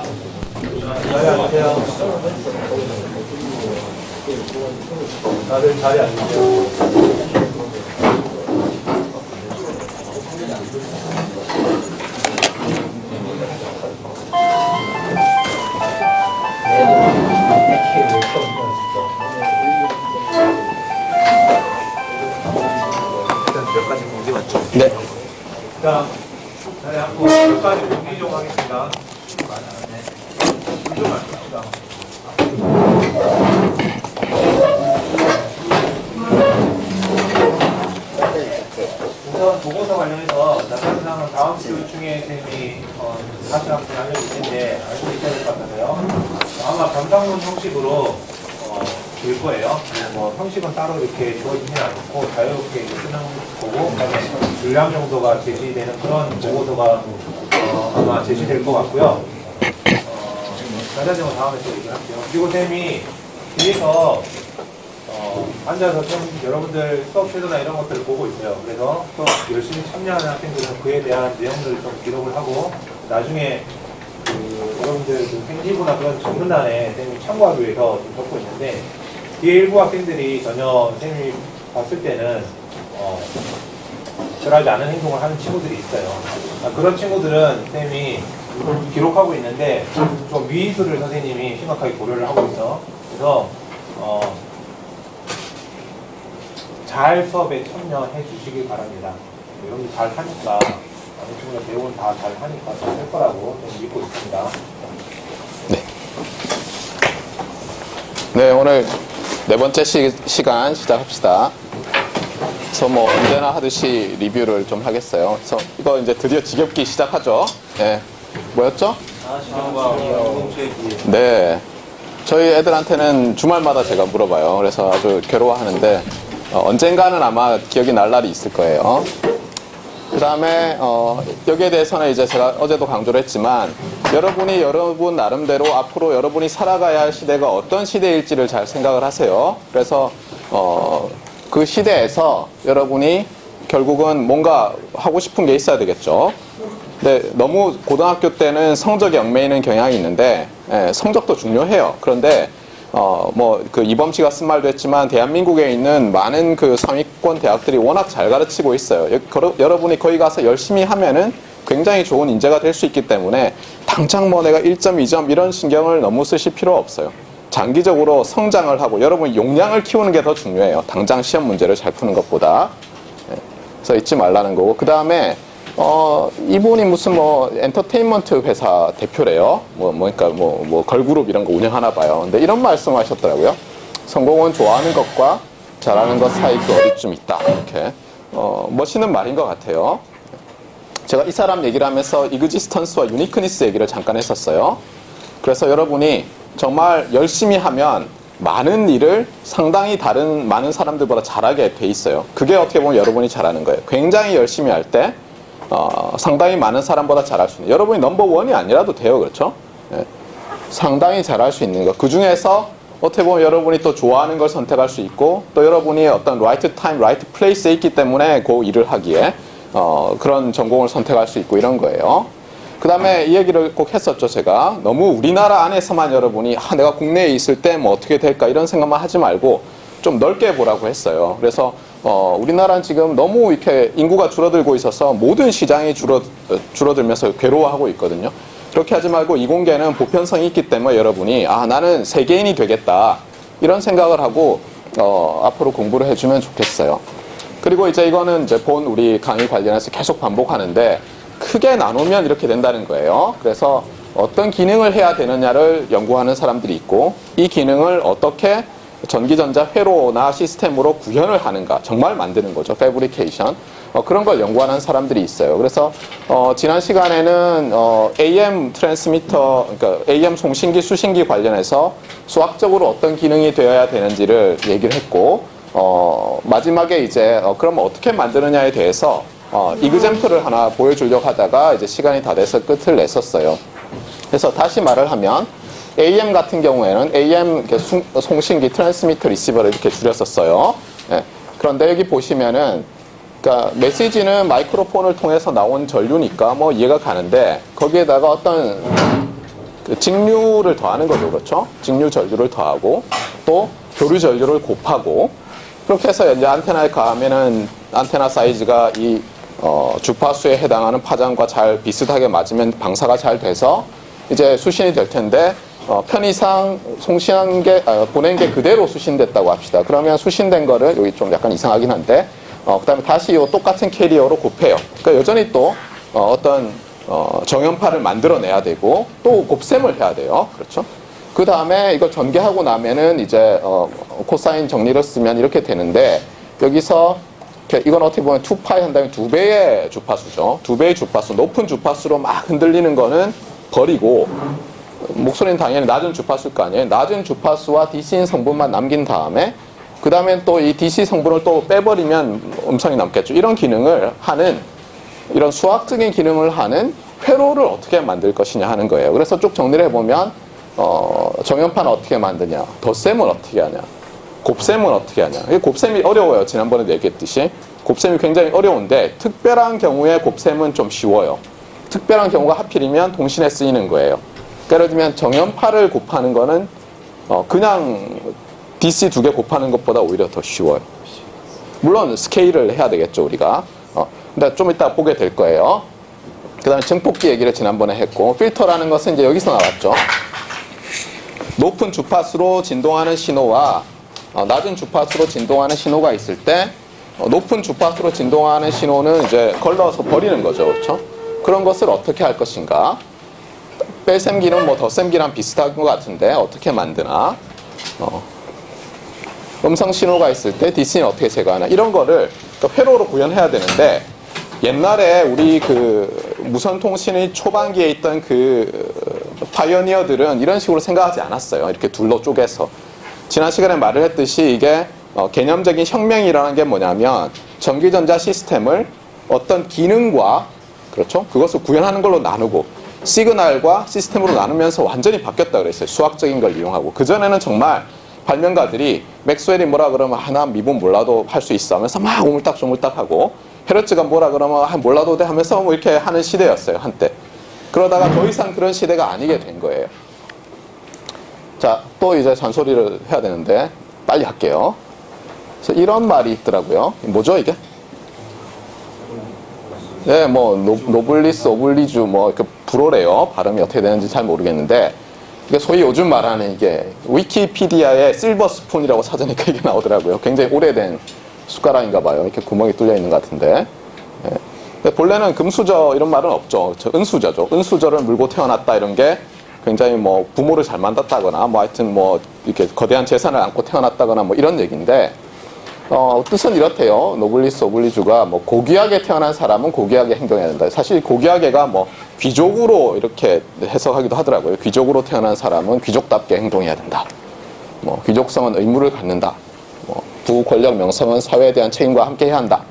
안녕하세요. 다들 자리 앉으세요. 일단 몇 가지 공지 맞죠? 네. 자, 자리 앉고 몇 가지 공지 좀 하겠습니다. 좀 앉읍시다. 우선 보고서 관련해서 나타난 사항은 다음 주 중에 쌤이 다시 한번 알려줄 텐데 알고 있어야 될 것 같아서요. 아마 감상문 형식으로 될 거예요. 뭐 형식은 따로 이렇게 주어지진 않고 자유롭게 이제 쓰는 거고, 그다음에 분량 정도가 제시되는 그런 보고서가 아마 제시될 것 같고요. 자세한 다음에 또 얘기할게요. 그리고 쌤이 뒤에서 앉아서 좀 여러분들 수업 태도나 이런 것들을 보고 있어요. 그래서 또 열심히 참여하는 학생들은 그에 대한 내용들을 좀 기록을 하고, 나중에 여러분들 생지부나 그런 정문단에 쌤이 참고하기 위해서 좀 적고 있는데, 뒤에 일부 학생들이 전혀 쌤이 봤을 때는 그러지 않은 행동을 하는 친구들이 있어요. 그런 친구들은 쌤이 기록하고 있는데 좀 위의수를 선생님이 심각하게 고려를 하고 있어. 그래서 잘 수업에 참여해 주시길 바랍니다. 여러분들 잘 하니까, 많은 친구들 대부분 다 잘 하니까 잘 할 거라고 좀 믿고 있습니다. 네. 네, 오늘 네 번째 시간 시작합시다. 그래서 뭐 언제나 하듯이 리뷰를 좀 하겠어요. 그래서 이거 이제 드디어 지겹기 시작하죠. 네. 뭐였죠? 네. 저희 애들한테는 주말마다 제가 물어봐요. 그래서 아주 괴로워하는데 언젠가는 아마 기억이 날 날이 있을 거예요. 그 다음에 여기에 대해서는 이제 제가 어제도 강조를 했지만, 여러분이 여러분 나름대로 앞으로 여러분이 살아가야 할 시대가 어떤 시대일지를 잘 생각을 하세요. 그래서 그 시대에서 여러분이 결국은 뭔가 하고 싶은 게 있어야 되겠죠. 근데 너무 고등학교 때는 성적이 얽매이는 경향이 있는데, 성적도 중요해요. 그런데 뭐 그 이범 씨가 쓴 말도 했지만, 대한민국에 있는 많은 그 상위권 대학들이 워낙 잘 가르치고 있어요. 여러분이 거기 가서 열심히 하면은 굉장히 좋은 인재가 될 수 있기 때문에 당장 뭐 내가 1점, 2점 이런 신경을 너무 쓰실 필요 없어요. 장기적으로 성장을 하고 여러분 용량을 키우는 게 더 중요해요. 당장 시험 문제를 잘 푸는 것보다. 그래서 잊지 말라는 거고, 그 다음에 이분이 무슨 뭐 엔터테인먼트 회사 대표래요. 그러니까 걸그룹 이런 거 운영하나 봐요. 근데 이런 말씀을 하셨더라고요. 성공은 좋아하는 것과 잘하는 것 사이 그 어디쯤 있다. 이렇게 멋있는 말인 것 같아요. 제가 이 사람 얘기를 하면서 이그지스턴스와 유니크니스 얘기를 잠깐 했었어요. 그래서 여러분이 정말 열심히 하면 많은 일을 상당히 다른 많은 사람들보다 잘하게 돼 있어요. 그게 어떻게 보면 여러분이 잘하는 거예요. 굉장히 열심히 할 때 상당히 많은 사람보다 잘할 수 있는, 여러분이 넘버원이 아니라도 돼요. 그렇죠? 상당히 잘할 수 있는 것. 그 중에서 어떻게 보면 여러분이 또 좋아하는 걸 선택할 수 있고, 또 여러분이 어떤 right time, right place에 있기 때문에 그 일을 하기에 그런 전공을 선택할 수 있고 이런 거예요. 그 다음에 이 얘기를 꼭 했었죠. 제가 너무 우리나라 안에서만 여러분이 내가 국내에 있을 때 뭐 어떻게 될까 이런 생각만 하지 말고 좀 넓게 보라고 했어요. 그래서 우리나라는 지금 너무 이렇게 인구가 줄어들고 있어서 모든 시장이 줄어들면서 괴로워하고 있거든요. 그렇게 하지 말고 이공계는 보편성이 있기 때문에 여러분이 나는 세계인이 되겠다 이런 생각을 하고 앞으로 공부를 해주면 좋겠어요. 그리고 이제 이거는 이제 본 우리 강의 관련해서 계속 반복하는데, 크게 나누면 이렇게 된다는 거예요. 그래서 어떤 기능을 해야 되느냐를 연구하는 사람들이 있고, 이 기능을 어떻게 전기전자 회로나 시스템으로 구현을 하는가, 정말 만드는 거죠. 패브리케이션. 그런 걸 연구하는 사람들이 있어요. 그래서 지난 시간에는 AM 트랜스미터, 그러니까 AM 송신기, 수신기 관련해서 수학적으로 어떤 기능이 되어야 되는지를 얘기를 했고, 마지막에 이제 그럼 어떻게 만드느냐에 대해서 이그젬플을 하나 보여주려고 하다가 이제 시간이 다 돼서 끝을 냈었어요. 그래서 다시 말을 하면 AM 같은 경우에는 AM 송신기, 트랜스미터, 리시버를 이렇게 줄였었어요. 그런데 여기 보시면은, 그러니까 메시지는 마이크로폰을 통해서 나온 전류니까 뭐 이해가 가는데, 거기에다가 어떤 그 직류를 더하는 거죠. 그렇죠? 직류 전류를 더하고 또 교류 전류를 곱하고 그렇게 해서 이제 안테나에 가하면은 안테나 사이즈가 이 주파수에 해당하는 파장과 잘 비슷하게 맞으면 방사가 잘 돼서 이제 수신이 될 텐데 편의상 송신한 게 보낸 게 그대로 수신됐다고 합시다. 그러면 수신된 거를 여기 좀 약간 이상하긴 한데 그다음에 다시 이 똑같은 캐리어로 곱해요. 그러니까 여전히 또 어떤 정연파를 만들어내야 되고 또 곱셈을 해야 돼요. 그렇죠? 그 다음에 이걸 전개하고 나면은 이제 코사인 정리를 쓰면 이렇게 되는데 여기서 이건 어떻게 보면 2파이 한 다음에 2배의 주파수죠. 2배의 주파수, 높은 주파수로 막 흔들리는 거는 버리고 목소리는 당연히 낮은 주파수일 거 아니에요. 낮은 주파수와 DC인 성분만 남긴 다음에 그 다음에 또 이 DC 성분을 또 빼버리면 음성이 남겠죠. 이런 기능을 하는 이런 수학적인 기능을 하는 회로를 어떻게 만들 것이냐 하는 거예요. 그래서 쭉 정리를 해보면 정연파는 어떻게 만드냐, 덧셈은 어떻게 하냐, 곱셈은 어떻게 하냐. 곱셈이 어려워요. 지난번에도 얘기했듯이 곱셈이 굉장히 어려운데 특별한 경우에 곱셈은 좀 쉬워요. 특별한 경우가 하필이면 동시에 쓰이는 거예요. 예를 들면 정연파를 곱하는 거는 그냥 DC 2개 곱하는 것보다 오히려 더 쉬워요. 물론 스케일을 해야 되겠죠, 우리가. 근데 좀 이따 보게 될 거예요. 그 다음에 증폭기 얘기를 지난번에 했고, 필터라는 것은 이제 여기서 나왔죠. 높은 주파수로 진동하는 신호와 낮은 주파수로 진동하는 신호가 있을 때 높은 주파수로 진동하는 신호는 이제 걸러서 버리는 거죠. 그렇죠? 그런 것을 어떻게 할 것인가? 뺄셈기는 뭐 덧셈기랑 비슷한 것 같은데 어떻게 만드나? 음성 신호가 있을 때 DC는 어떻게 제거하나? 이런 거를 또 회로로 구현해야 되는데 옛날에 우리 그 무선통신의 초반기에 있던 그 파이어니어들은 이런 식으로 생각하지 않았어요. 이렇게 둘로 쪼개서. 지난 시간에 말을 했듯이 이게 개념적인 혁명이라는 게 뭐냐면 전기전자 시스템을 어떤 기능과 그렇죠? 그것을 구현하는 걸로 나누고 시그널과 시스템으로 나누면서 완전히 바뀌었다 그랬어요. 수학적인 걸 이용하고. 그전에는 정말 발명가들이 맥스웰이 뭐라 그러면 하나 미분 몰라도 할 수 있어 하면서 막 오물딱조물딱 하고 헤르츠가 뭐라 그러면 몰라도 돼 하면서 뭐 이렇게 하는 시대였어요. 한때. 그러다가 더 이상 그런 시대가 아니게 된 거예요. 자, 또 이제 잔소리를 해야 되는데 빨리 할게요. 그래서 이런 말이 있더라고요. 뭐죠 이게? 네, 뭐 노블리스 오블리주 뭐 이렇게 불어래요. 발음이 어떻게 되는지 잘 모르겠는데 이게 소위 요즘 말하는 이게 위키피디아의 실버 스푼이라고 찾으니까 이게 나오더라고요. 굉장히 오래된 숟가락인가 봐요. 이렇게 구멍이 뚫려 있는 것 같은데. 네. 근데 본래는 금수저 이런 말은 없죠. 은수저죠. 은수저를 물고 태어났다 이런 게 굉장히 뭐 부모를 잘 만났다거나 뭐 하여튼 뭐 이렇게 거대한 재산을 안고 태어났다거나 뭐 이런 얘기인데 뜻은 이렇대요. 노블리스 오블리주가 뭐 고귀하게 태어난 사람은 고귀하게 행동해야 된다. 사실 고귀하게가 뭐 귀족으로 이렇게 해석하기도 하더라고요. 귀족으로 태어난 사람은 귀족답게 행동해야 된다. 뭐 귀족성은 의무를 갖는다. 뭐 부권력 명성은 사회에 대한 책임과 함께 해야 한다.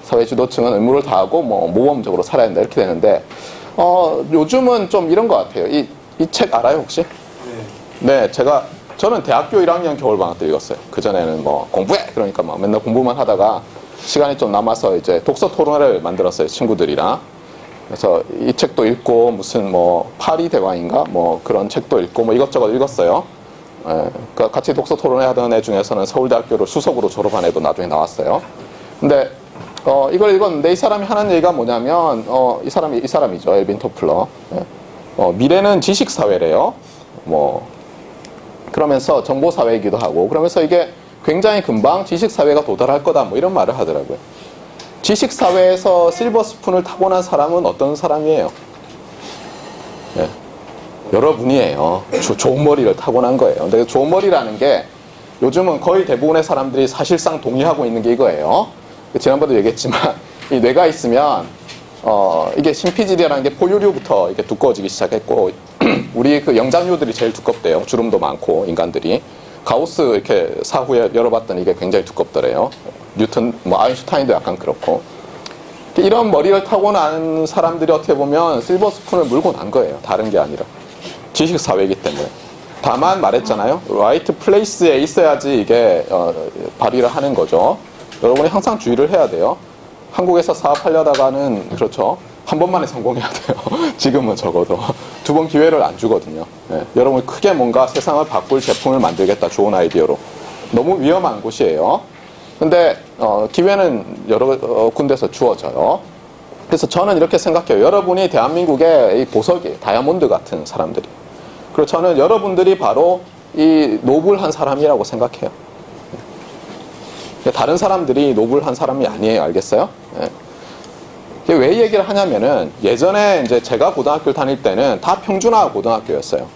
사회 주도층은 의무를 다하고 뭐 모범적으로 살아야 한다. 이렇게 되는데 요즘은 좀 이런 것 같아요. 이 책 알아요 혹시? 네, 저는 대학교 1학년 겨울방학 때 읽었어요. 그전에는 뭐 공부해! 그러니까 막 맨날 공부만 하다가 시간이 좀 남아서 이제 독서 토론회를 만들었어요. 친구들이랑. 그래서 이 책도 읽고 무슨 뭐 파리 대왕인가? 뭐 그런 책도 읽고 뭐 이것저것 읽었어요. 그러니까 같이 독서 토론회 하던 애 중에서는 서울대학교를 수석으로 졸업한 애도 나중에 나왔어요. 근데 이걸 읽었는데 이 사람이 하는 얘기가 뭐냐면 이 사람이죠. 엘빈 토플러. 미래는 지식사회래요. 뭐 그러면서 정보사회이기도 하고 그러면서 이게 굉장히 금방 지식사회가 도달할 거다 뭐 이런 말을 하더라고요. 지식사회에서 실버 스푼을 타고난 사람은 어떤 사람이에요? 네. 여러분이에요. 좋은 머리를 타고난 거예요. 근데 좋은 머리라는 게 요즘은 거의 대부분의 사람들이 사실상 동의하고 있는 게 이거예요. 지난번에도 얘기했지만 이 뇌가 있으면 이게 심피질이라는 게 포유류부터 이렇게 두꺼워지기 시작했고 우리 그 영장류들이 제일 두껍대요. 주름도 많고 인간들이. 가우스 이렇게 사후에 열어봤더니 이게 굉장히 두껍더래요. 뉴턴, 뭐 아인슈타인도 약간 그렇고. 이런 머리를 타고난 사람들이 어떻게 보면 실버 스푼을 물고 난 거예요. 다른 게 아니라. 지식 사회이기 때문에. 다만 말했잖아요. 라이트 플레이스에 있어야지 이게 발휘를 하는 거죠. 여러분이 항상 주의를 해야 돼요. 한국에서 사업하려다가는 그렇죠. 한 번만에 성공해야 돼요. 지금은 적어도 두 번 기회를 안 주거든요. 예, 여러분 크게 뭔가 세상을 바꿀 제품을 만들겠다, 좋은 아이디어로. 너무 위험한 곳이에요. 근데 기회는 여러 군데서 주어져요. 그래서 저는 이렇게 생각해요. 여러분이 대한민국의 이 보석이 다이아몬드 같은 사람들이. 그리고 저는 여러분들이 바로 이 노블한 사람이라고 생각해요. 다른 사람들이 노블한 사람이 아니에요. 알겠어요? 예. 왜 얘기를 하냐면은 예전에 이제 제가 고등학교를 다닐 때는 다 평준화 고등학교였어요.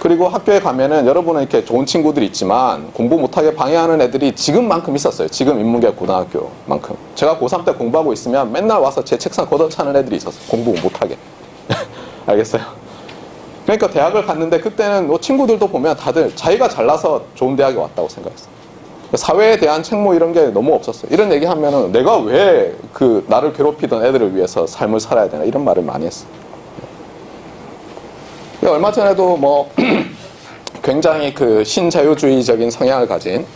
그리고 학교에 가면은 여러분은 이렇게 좋은 친구들이 있지만 공부 못하게 방해하는 애들이 지금만큼 있었어요. 지금 인문계 고등학교만큼. 제가 고3 때 공부하고 있으면 맨날 와서 제 책상 걷어차는 애들이 있었어요. 공부 못하게. 알겠어요? 그러니까 대학을 갔는데 그때는 뭐 친구들도 보면 다들 자기가 잘나서 좋은 대학에 왔다고 생각했어요. 사회에 대한 책무 이런 게 너무 없었어요. 이런 얘기 하면은 내가 왜 그 나를 괴롭히던 애들을 위해서 삶을 살아야 되나 이런 말을 많이 했어요. 얼마 전에도 뭐 굉장히 그 신자유주의적인 성향을 가진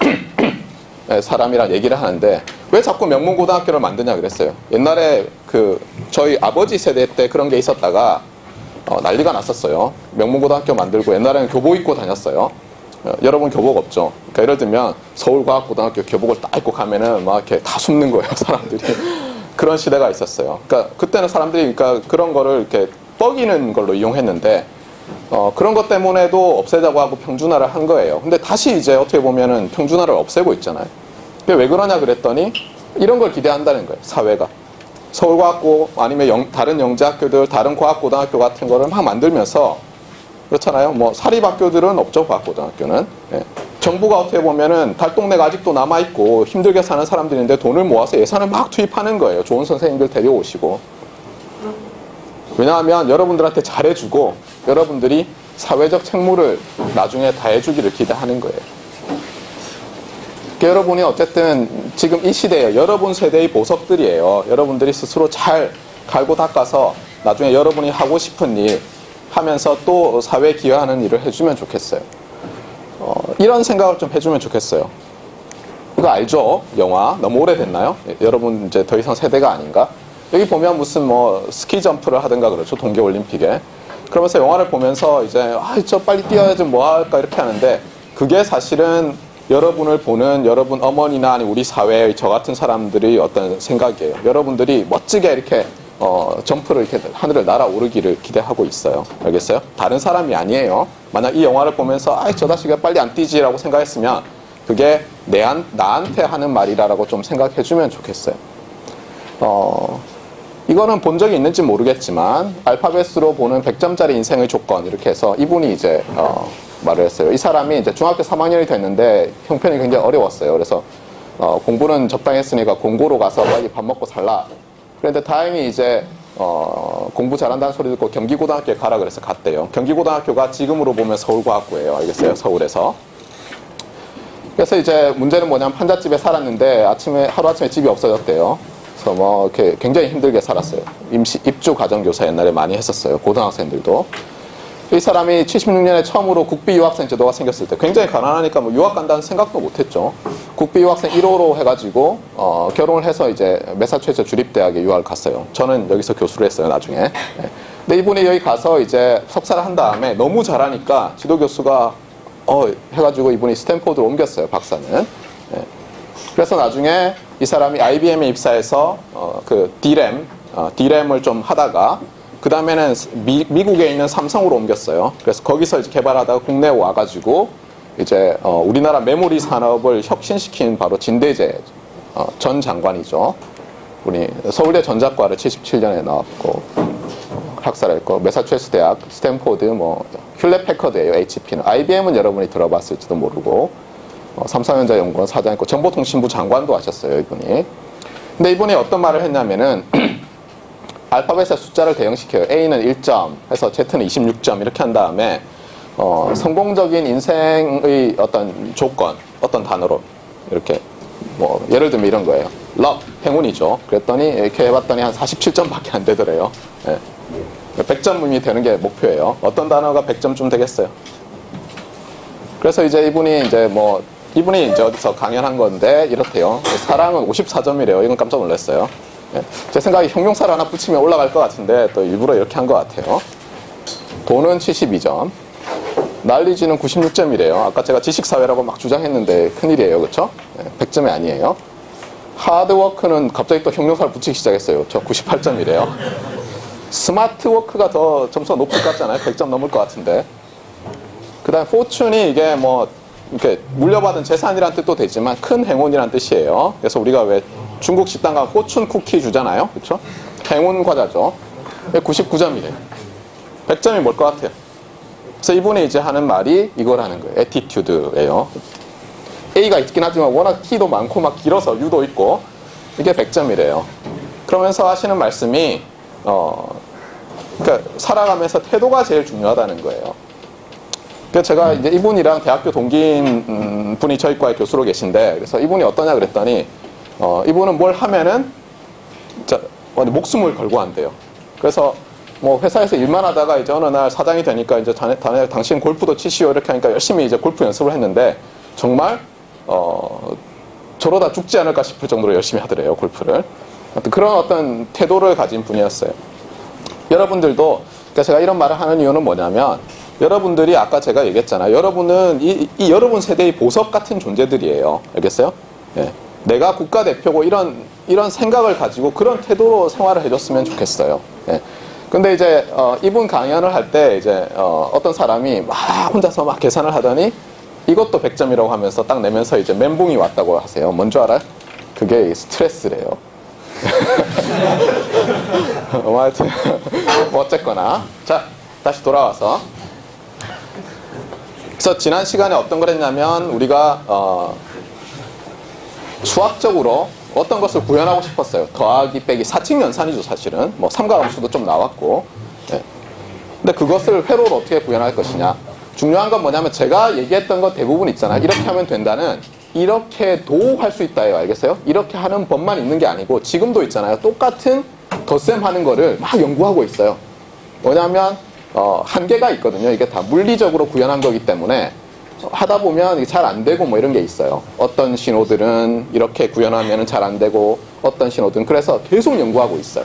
사람이랑 얘기를 하는데 왜 자꾸 명문고등학교를 만드냐 그랬어요. 옛날에 그 저희 아버지 세대 때 그런 게 있었다가 난리가 났었어요. 명문고등학교 만들고 옛날에는 교복 입고 다녔어요. 여러분 교복 없죠? 그러니까 예를 들면 서울과학고등학교 교복을 딱 입고 가면은 막 이렇게 다 숨는 거예요, 사람들이. 그런 시대가 있었어요. 그러니까 그때는 사람들이 그러니까 그런 거를 이렇게 뻐기는 걸로 이용했는데 그런 것 때문에도 없애자고 하고 평준화를 한 거예요. 근데 다시 이제 어떻게 보면은 평준화를 없애고 있잖아요. 그게 왜 그러냐 그랬더니 이런 걸 기대한다는 거예요, 사회가. 서울과학고 아니면 다른 영재학교들, 다른 과학고등학교 같은 거를 막 만들면서 그렇잖아요. 뭐 사립학교들은 없죠, 과학고등학교는. 예. 정부가 어떻게 보면은 달동네가 아직도 남아있고 힘들게 사는 사람들인데 돈을 모아서 예산을 막 투입하는 거예요. 좋은 선생님들 데려오시고. 왜냐하면 여러분들한테 잘해주고 여러분들이 사회적 책무를 나중에 다 해주기를 기대하는 거예요. 그러니까 여러분이 어쨌든 지금 이 시대에 여러분 세대의 보석들이에요. 여러분들이 스스로 잘 갈고 닦아서 나중에 여러분이 하고 싶은 일 하면서 또 사회에 기여하는 일을 해주면 좋겠어요. 이런 생각을 좀 해주면 좋겠어요. 이거 알죠? 영화 너무 오래됐나요? 여러분 이제 더 이상 세대가 아닌가? 여기 보면 무슨 뭐 스키 점프를 하든가 그렇죠, 동계올림픽에. 그러면서 영화를 보면서 이제 저 빨리 뛰어야지 뭐 할까 이렇게 하는데 그게 사실은 여러분을 보는 여러분 어머니나 아니 우리 사회의 저 같은 사람들의 어떤 생각이에요. 여러분들이 멋지게 이렇게 점프를 이렇게 하늘을 날아오르기를 기대하고 있어요. 알겠어요? 다른 사람이 아니에요. 만약 이 영화를 보면서 저 자식이 빨리 안 뛰지라고 생각했으면 그게 나한테 하는 말이라고 좀 생각해주면 좋겠어요. 이거는 본 적이 있는지 모르겠지만 알파벳으로 보는 100점짜리 인생의 조건 이렇게 해서 이분이 이제 말을 했어요. 이 사람이 이제 중학교 3학년이 됐는데 형편이 굉장히 어려웠어요. 그래서 공부는 적당히 했으니까 공고로 가서 빨리 밥 먹고 살라. 그런데 다행히 이제 공부 잘한다는 소리 듣고 경기고등학교에 가라 그래서 갔대요. 경기고등학교가 지금으로 보면 서울과학고예요. 알겠어요? 서울에서. 그래서 이제 문제는 뭐냐면 판잣집에 살았는데 하루아침에 집이 없어졌대요. 그래서 뭐 이렇게 굉장히 힘들게 살았어요. 입주 가정교사 옛날에 많이 했었어요. 고등학생들도. 이 사람이 76년에 처음으로 국비 유학생 제도가 생겼을 때 굉장히 가난하니까 뭐 유학 간다는 생각도 못했죠. 국비 유학생 1호로 해가지고 결혼을 해서 이제 매사추세츠 주립대학에 유학을 갔어요. 저는 여기서 교수를 했어요, 나중에. 네. 근데 이분이 여기 가서 이제 석사를 한 다음에 너무 잘하니까 지도교수가 해가지고 이분이 스탠포드로 옮겼어요, 박사는. 네. 그래서 나중에 이 사람이 IBM에 입사해서 그 D램을 좀 하다가 그 다음에는 미국에 있는 삼성으로 옮겼어요. 그래서 거기서 이제 개발하다가 국내에 와가지고 이제 우리나라 메모리 산업을 혁신시킨 바로 진대재 전 장관이죠. 우리 서울대 전자과를 77년에 나왔고 학사를 했고 매사추세츠 대학, 스탠포드, 뭐 ���렛 패커드예요. HP는. IBM은 여러분이 들어봤을지도 모르고 삼성전자 연구원 사장이고 정보통신부 장관도 하셨어요, 이분이. 근데 이분이 어떤 말을 했냐면은 알파벳의 숫자를 대응시켜요. A는 1점 해서 Z는 26점 이렇게 한 다음에 성공적인 인생의 어떤 조건, 어떤 단어로 이렇게 뭐 예를 들면 이런 거예요. luck, 행운이죠. 그랬더니 이렇게 해봤더니 한 47점밖에 안 되더래요. 네. 100점이 되는 게 목표예요. 어떤 단어가 100점쯤 되겠어요? 그래서 이제 이분이 이제 어디서 강연한 건데 이렇대요. 사랑은 54점이래요. 이건 깜짝 놀랐어요. 제 생각에 형용사를 하나 붙이면 올라갈 것 같은데 또 일부러 이렇게 한 것 같아요. 돈은 72점, 난리지는 96점이래요. 아까 제가 지식사회라고 막 주장했는데 큰일이에요. 그렇죠? 100점이 아니에요. 하드워크는 갑자기 또 형용사를 붙이기 시작했어요. 저 98점이래요. 스마트워크가 더 점수가 높을 것 같잖아요. 100점 넘을 것 같은데. 그 다음에 포춘이 이게 뭐 이렇게 물려받은 재산이란 뜻도 되지만 큰 행운이란 뜻이에요. 그래서 우리가 왜 중국 식당 가면 포춘 쿠키 주잖아요. 그렇죠? 행운 과자죠. 99점이래요. 100점이 뭘 것 같아요? 그래서 이분이 이제 하는 말이 이거라는 거예요. 에티튜드예요. A가 있긴 하지만 워낙 T도 많고 막 길어서 U도 있고 이게 100점이래요. 그러면서 하시는 말씀이 그러니까 살아가면서 태도가 제일 중요하다는 거예요. 그래서 제가 이제 이분이랑 대학교 동기인 분이 저희 과의 교수로 계신데 그래서 이분이 어떠냐 그랬더니 이분은 뭘 하면은 목숨을 걸고 한대요. 그래서 뭐 회사에서 일만 하다가 이제 어느 날 사장이 되니까 이제 당신 골프도 치시오 이렇게 하니까 열심히 이제 골프 연습을 했는데 정말 저러다 죽지 않을까 싶을 정도로 열심히 하더래요, 골프를. 그런 어떤 태도를 가진 분이었어요. 여러분들도 그러니까 제가 이런 말을 하는 이유는 뭐냐면 여러분들이 아까 제가 얘기했잖아요. 여러분은 이 여러분 세대의 보석 같은 존재들이에요. 알겠어요? 예. 내가 국가대표고 이런 생각을 가지고 그런 태도로 생활을 해줬으면 좋겠어요. 예. 근데 이제 이분 강연을 할 때 이제 어떤 사람이 막 혼자서 막 계산을 하더니 이것도 100점이라고 하면서 딱 내면서 이제 멘붕이 왔다고 하세요. 뭔 줄 알아요? 그게 스트레스래요. 하여튼 뭐 어쨌거나 자 다시 돌아와서 그래서 지난 시간에 어떤 걸 했냐면 우리가 수학적으로 어떤 것을 구현하고 싶었어요. 더하기 빼기 사칙연산이죠 사실은. 뭐 삼각함수도 좀 나왔고. 네. 근데 그것을 회로로 어떻게 구현할 것이냐. 중요한 건 뭐냐면 제가 얘기했던 것 대부분 있잖아요. 이렇게 하면 된다는 이렇게도 할 수 있다예요. 알겠어요? 이렇게 하는 법만 있는 게 아니고 지금도 있잖아요. 똑같은 덧셈 하는 거를 막 연구하고 있어요. 뭐냐면 한계가 있거든요. 이게 다 물리적으로 구현한 거기 때문에 하다 보면 잘 안 되고 뭐 이런 게 있어요. 어떤 신호들은 이렇게 구현하면 잘 안 되고 어떤 신호들은 그래서 계속 연구하고 있어요.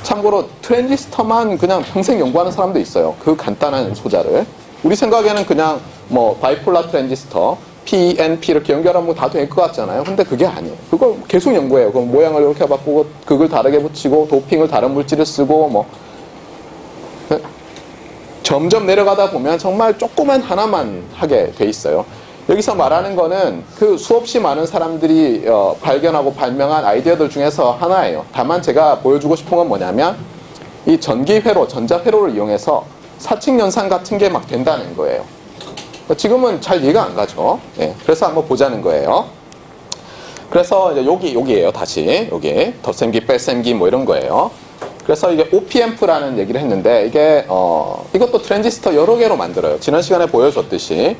참고로 트랜지스터만 그냥 평생 연구하는 사람도 있어요. 그 간단한 소자를. 우리 생각에는 그냥 뭐 바이폴라 트랜지스터 P, N, P 이렇게 연결하면 다 될 것 같잖아요. 근데 그게 아니에요. 그걸 계속 연구해요. 그럼 모양을 이렇게 바꾸고 극을 다르게 붙이고 도핑을 다른 물질을 쓰고 뭐 점점 내려가다 보면 정말 조그만 하나만 하게 돼 있어요. 여기서 말하는 거는 그 수없이 많은 사람들이 발견하고 발명한 아이디어들 중에서 하나예요. 다만 제가 보여주고 싶은 건 뭐냐면 이 전기회로, 전자회로를 이용해서 사칙연산 같은 게 막 된다는 거예요. 지금은 잘 이해가 안 가죠. 네, 그래서 한번 보자는 거예요. 그래서 이제 여기에요. 다시 여기 덧셈기, 뺄셈기 뭐 이런 거예요. 그래서 이게 OPMP라는 얘기를 했는데 이게 이것도 트랜지스터 여러 개로 만들어요. 지난 시간에 보여줬듯이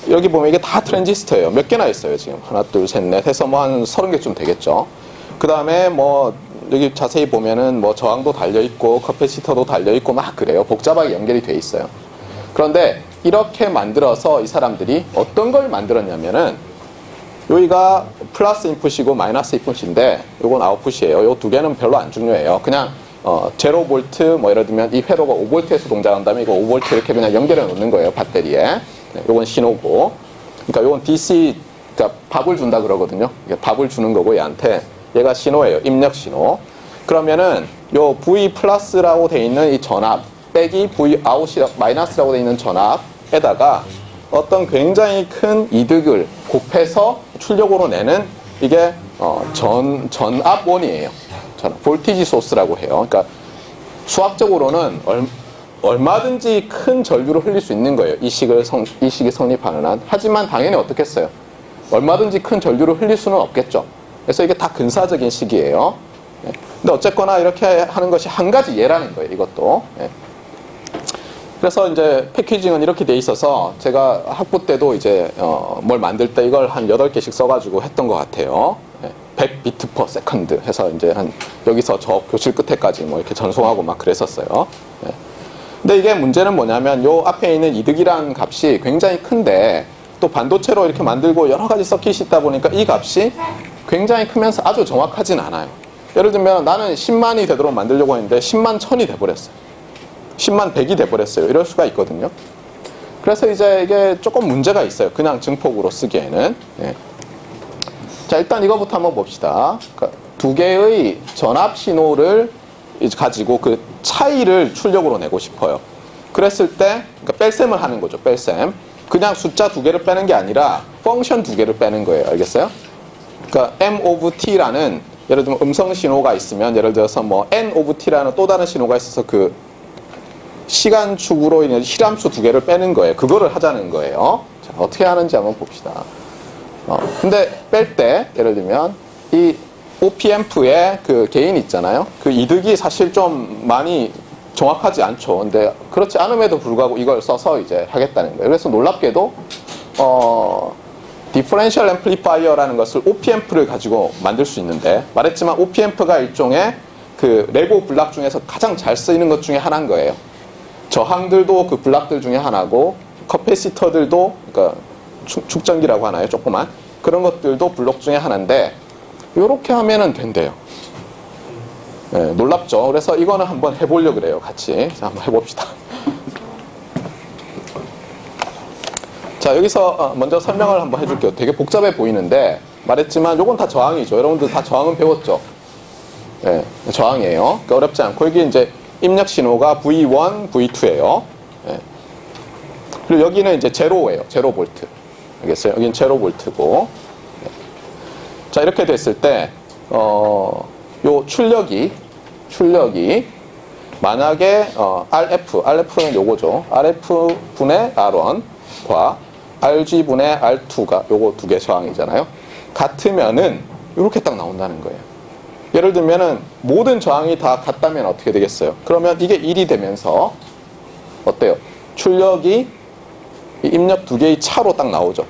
여기 보면 이게 다 트랜지스터예요. 몇 개나 있어요 지금. 하나, 둘, 셋, 넷 해서 뭐 한 30개쯤 되겠죠. 그 다음에 뭐 여기 자세히 보면은 뭐 저항도 달려있고 커패시터도 달려있고 막 그래요. 복잡하게 연결이 돼 있어요. 그런데 이렇게 만들어서 이 사람들이 어떤 걸 만들었냐면은 여기가 플러스 인풋이고 마이너스 인풋인데 요건 아웃풋이에요. 요 두 개는 별로 안 중요해요. 그냥 0V 뭐 예를 들면 이 회로가 5V에서 동작한다면 이거 5V 이렇게 그냥 연결해 놓는 거예요. 배터리에. 네, 요건 신호고. 그러니까 요건 DC 그러니까 밥을 준다 그러거든요. 밥을 주는 거고 얘한테 얘가 신호예요. 입력 신호. 그러면은 요 V 플러스라고 돼 있는 이 전압 빼기 V 아웃이 마이너스라고 돼 있는 전압에다가 어떤 굉장히 큰 이득을 곱해서 출력으로 내는 이게 전압원이에요. 볼티지 소스라고 해요. 그러니까 수학적으로는 얼마든지 큰 전류를 흘릴 수 있는 거예요. 이 식이 성립하는 한. 하지만 당연히 어떻겠어요? 얼마든지 큰 전류를 흘릴 수는 없겠죠. 그래서 이게 다 근사적인 식이에요. 네. 근데 어쨌거나 이렇게 하는 것이 한 가지 예라는 거예요. 이것도. 네. 그래서 이제 패키징은 이렇게 돼 있어서 제가 학부 때도 이제 뭘 만들 때 이걸 한 8개씩 써가지고 했던 것 같아요. 100비트 per 세컨드 해서 이제 한 여기서 저 교실 끝에까지 뭐 이렇게 전송하고 막 그랬었어요. 근데 이게 문제는 뭐냐면 요 앞에 있는 이득이라는 값이 굉장히 큰데 또 반도체로 이렇게 만들고 여러 가지 서킷이 있다 보니까 이 값이 굉장히 크면서 아주 정확하진 않아요. 예를 들면 나는 10만이 되도록 만들려고 했는데 10만 1000이 돼버렸어요. 10만 100이 돼버렸어요. 이럴 수가 있거든요. 그래서 이제 이게 조금 문제가 있어요. 그냥 증폭으로 쓰기에는. 예. 자, 일단 이거부터 한번 봅시다. 그러니까 두 개의 전압 신호를 가지고 그 차이를 출력으로 내고 싶어요. 그랬을 때 그러니까 뺄셈을 하는 거죠. 뺄셈. 그냥 숫자 두 개를 빼는 게 아니라 펑션 두 개를 빼는 거예요. 알겠어요? 그러니까 m of t라는 예를 들면 음성 신호가 있으면 예를 들어서 뭐 n of t라는 또 다른 신호가 있어서 그 시간축으로 인해 실함수 두 개를 빼는 거예요. 그거를 하자는 거예요. 자, 어떻게 하는지 한번 봅시다. 근데 뺄 때 예를 들면 이 OPAmp의 그 게인 있잖아요. 그 이득이 사실 좀 많이 정확하지 않죠. 근데 그렇지 않음에도 불구하고 이걸 써서 이제 하겠다는 거예요. 그래서 놀랍게도 디퍼런셜 앰플리파이어라는 것을 OPAmp를 가지고 만들 수 있는데 말했지만 OPAmp가 일종의 그 레고 블락 중에서 가장 잘 쓰이는 것 중에 하나인 거예요. 저항들도 그 블락들 중에 하나고 커패시터들도 그러니까 축전기라고 하나요? 조그만 그런 것들도 블록 중에 하나인데 이렇게 하면은 된대요. 네, 놀랍죠? 그래서 이거는 한번 해보려고 그래요. 같이. 자, 한번 해봅시다. 자, 여기서 먼저 설명을 한번 해줄게요. 되게 복잡해 보이는데 말했지만 요건 다 저항이죠. 여러분들 다 저항은 배웠죠? 네, 저항이에요. 그러니까 어렵지 않고 여기 이제 입력 신호가 V1, V2예요. 네. 그리고 여기는 이제 제로예요. 제로 볼트. 알겠어요? 여기는 제로 볼트고. 네. 자, 이렇게 됐을 때 요 출력이 만약에 RF는 요거죠. RF분의 R1과 RG분의 R2가 요거 두 개 저항이잖아요. 같으면은 이렇게 딱 나온다는 거예요. 예를 들면은 모든 저항이 다 같다면 어떻게 되겠어요? 그러면 이게 1이 되면서 어때요? 출력이 입력 두 개의 차로 딱 나오죠.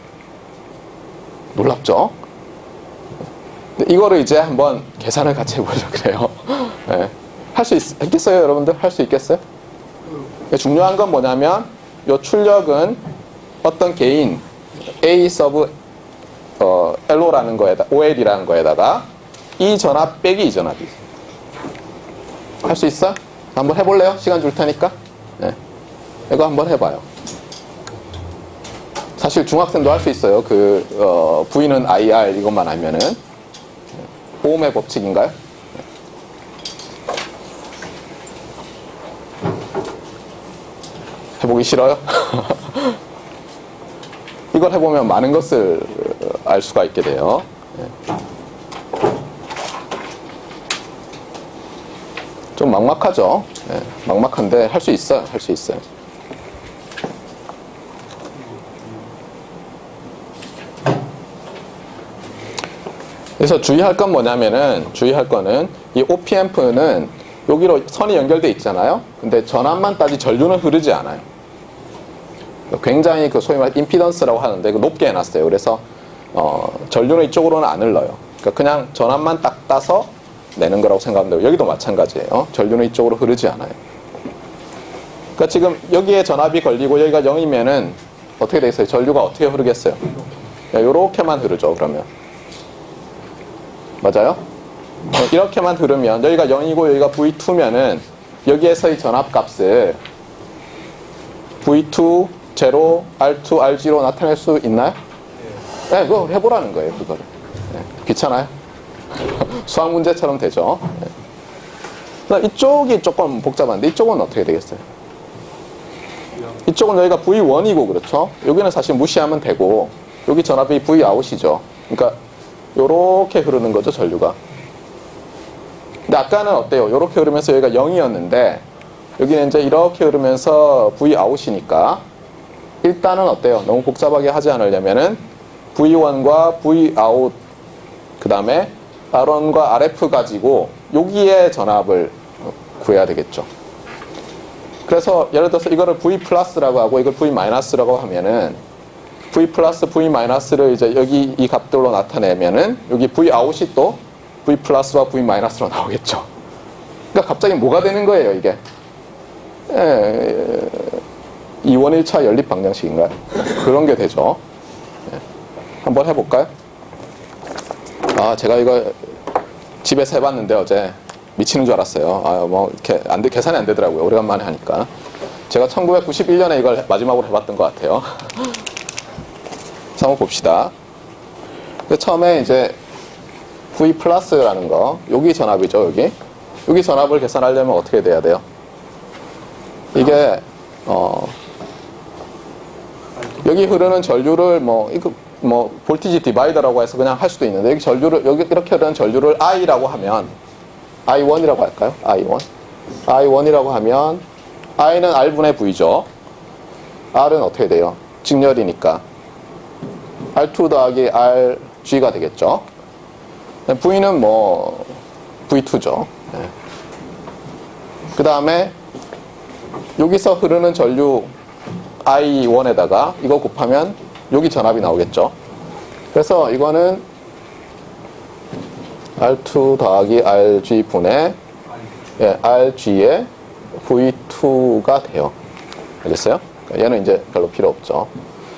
놀랍죠? 이거를 이제 한번 계산을 같이 해보려고 그래요. 네. 할 수 있겠어요, 여러분들? 할 수 있겠어요? 중요한 건 뭐냐면 이 출력은 어떤 개인 A 서브 LO라는 거에다 OL이라는 거에다가 이 전압 빼기 이 전압이 할 수 있어? 한번 해볼래요? 시간 줄 테니까. 네. 이거 한번 해봐요. 사실 중학생도 할 수 있어요. 그 V는 IR 이것만 알면은 오음의 법칙인가요? 해보기 싫어요? 이걸 해보면 많은 것을 알 수가 있게 돼요. 좀 막막하죠? 네, 막막한데 할 수 있어요. 할 수 있어요. 그래서 주의할 건 뭐냐면은 주의할 거는 이 OPAmp는 여기로 선이 연결돼 있잖아요. 근데 전압만 따지 전류는 흐르지 않아요. 굉장히 그 소위 말해 임피던스라고 하는데 높게 해놨어요. 그래서 전류는 이쪽으로는 안 흘러요. 그러니까 그냥 전압만 딱 따서 내는 거라고 생각하면 돼요. 여기도 마찬가지예요. 전류는 이쪽으로 흐르지 않아요. 그러니까 지금 여기에 전압이 걸리고 여기가 0이면은 어떻게 되겠어요? 전류가 어떻게 흐르겠어요? 요렇게만 흐르죠. 그러면 맞아요? 이렇게만 흐르면 여기가 0이고 여기가 V2면은 여기에서의 전압 값을 V2, 0, R2, R0 나타낼 수 있나요? 네, 그거 해보라는 거예요. 그거를. 네, 귀찮아요? 수학 문제처럼 되죠. 네. 이쪽이 조금 복잡한데 이쪽은 어떻게 되겠어요? 이쪽은 여기가 V1이고 그렇죠? 여기는 사실 무시하면 되고 여기 전압이 Vout이죠. 그러니까 요렇게 흐르는 거죠, 전류가. 근데 아까는 어때요? 요렇게 흐르면서 여기가 0이었는데 여기는 이제 이렇게 흐르면서 Vout이니까 일단은 어때요? 너무 복잡하게 하지 않으려면은 V1과 Vout 그 다음에 R1과 RF 가지고 여기에 전압을 구해야 되겠죠. 그래서 예를 들어서 이거를 V 플러스라고 하고 이걸 V 마이너스라고 하면은 V 플러스, V 마이너스를 이제 여기 이 값들로 나타내면은 여기 V 아웃이 또 V 플러스와 V 마이너스로 나오겠죠. 그러니까 갑자기 뭐가 되는 거예요, 이게? 2원 1차 연립 방정식인가요? 그런 게 되죠. 한번 해볼까요? 아, 제가 이거 집에서 해봤는데 어제 미치는 줄 알았어요. 아, 뭐 이렇게 계산이 안 되더라고요. 오래간만에 하니까. 제가 1991년에 이걸 마지막으로 해봤던 것 같아요. 자, 한번 봅시다. 처음에 이제 V 플러스라는 거, 여기 전압이죠, 여기. 여기 전압을 계산하려면 어떻게 돼야 돼요? 이게, 여기 흐르는 전류를 볼티지 디바이더라고 해서 그냥 할 수도 있는데, 여기 전류를, 여기 이렇게 흐르는 전류를 I라고 하면, I1이라고 할까요? I1. I1이라고 하면, I는 R분의 V죠. R은 어떻게 돼요? 직렬이니까. R2 더하기 RG가 되겠죠. V는 뭐 V2죠. 네. 그 다음에 여기서 흐르는 전류 I1에다가 이거 곱하면 여기 전압이 나오겠죠. 그래서 이거는 R2 더하기 RG 분의 RG의 V2가 돼요. 알겠어요? 얘는 이제 별로 필요 없죠.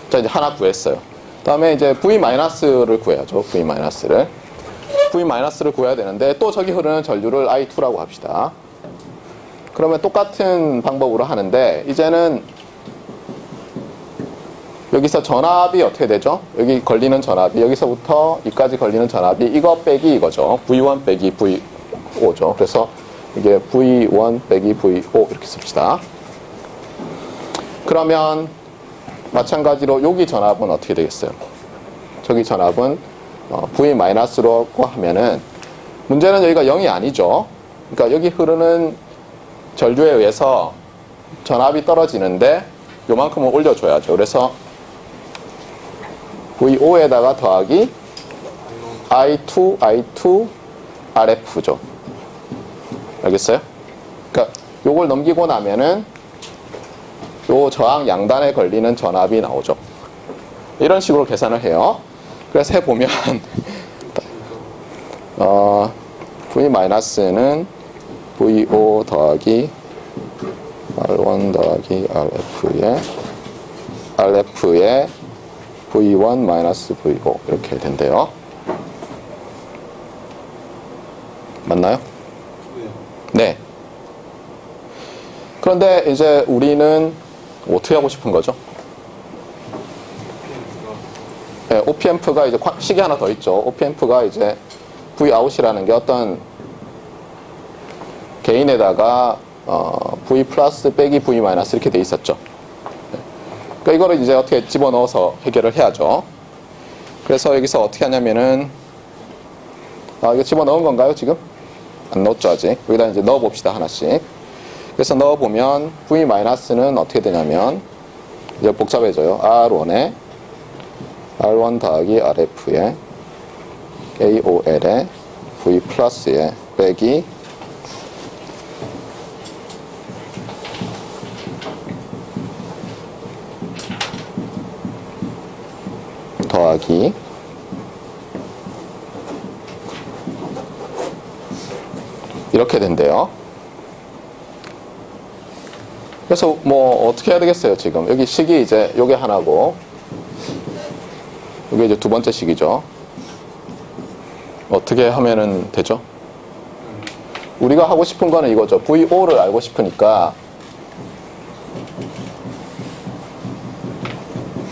자, 이제 하나 구했어요. 그 다음에 이제 V-를 구해야죠. V-를. V-를 구해야 되는데 또 저기 흐르는 전류를 I2라고 합시다. 그러면 똑같은 방법으로 하는데 이제는 여기서 전압이 어떻게 되죠? 여기 걸리는 전압이 여기서부터 여기까지 걸리는 전압이 이거 빼기 이거죠. V1 빼기 V5죠. 그래서 이게 V1 빼기 V5 이렇게 씁시다. 그러면 마찬가지로 여기 전압은 어떻게 되겠어요? 저기 전압은 V-로 하면은 문제는 여기가 0이 아니죠. 그러니까 여기 흐르는 전류에 의해서 전압이 떨어지는데 요만큼은 올려줘야죠. 그래서 V5에다가 더하기 I2 RF죠. 알겠어요? 그러니까 요걸 넘기고 나면은 요 저항 양단에 걸리는 전압이 나오죠. 이런 식으로 계산을 해요. 그래서 해보면 V-는 V5 더하기 R1 더하기 RF에 V1 V5 이렇게 된대요. 맞나요? 네. 그런데 이제 우리는 어떻게 하고 싶은 거죠? 네, OPAmp가 이제 식이 하나 더 있죠. OPAmp가 이제 Vout이라는 게 어떤 개인에다가 V 플러스 빼기 V 마이너스 이렇게 돼 있었죠. 그러니까 이거를 이제 어떻게 집어넣어서 해결을 해야죠. 그래서 여기서 어떻게 하냐면은 이거 집어넣은 건가요 지금? 안 넣었죠 아직. 여기다 이제 넣어봅시다 하나씩. 그래서 넣어보면 V-는 어떻게 되냐면 이제 복잡해져요. R1 더하기 RF에 AOL에 V 플러스에 빼기 더하기 이렇게 된대요. 그래서 뭐 어떻게 해야 되겠어요 지금. 여기 식이 이제 요게 하나고 요게 이제 두 번째 식이죠. 어떻게 하면은 되죠? 우리가 하고 싶은 거는 이거죠. VO를 알고 싶으니까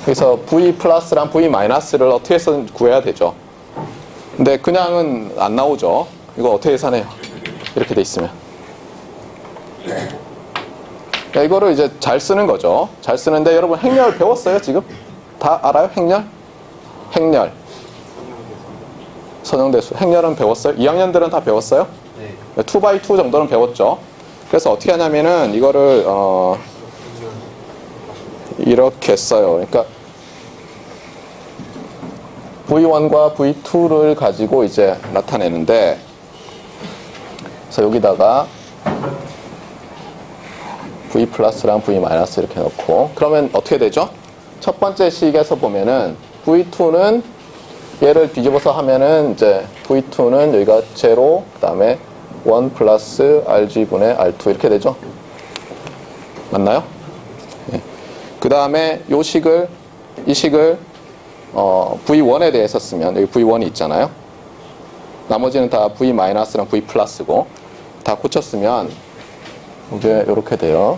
그래서 V 플러스랑 V 마이너스를 어떻게 해서 구해야 되죠. 근데 그냥은 안 나오죠. 이거 어떻게 계산해요? 이렇게 돼 있으면. 이거를 이제 잘 쓰는 거죠. 잘 쓰는데 여러분 행렬 배웠어요 지금? 다 알아요? 행렬. 선형대수. 행렬은 배웠어요? 2학년들은 다 배웠어요? 네. 2x2 정도는 배웠죠. 그래서 어떻게 하냐면은 이거를 이렇게 써요. 그러니까 V1과 V2를 가지고 이제 나타내는데 그래서 여기다가 V 플러스랑 V 마이너스 이렇게 넣고 그러면 어떻게 되죠? 첫 번째 식에서 보면은 V2는 얘를 뒤집어서 하면은 이제 V2는 여기가 제로 그 다음에 1 플러스 RG분의 R2 이렇게 되죠? 맞나요? 네. 그 다음에 이 식을 V1에 대해서 쓰면 여기 V1이 있잖아요. 나머지는 다 V-랑 V+고 다 고쳤으면 이게 이렇게 돼요.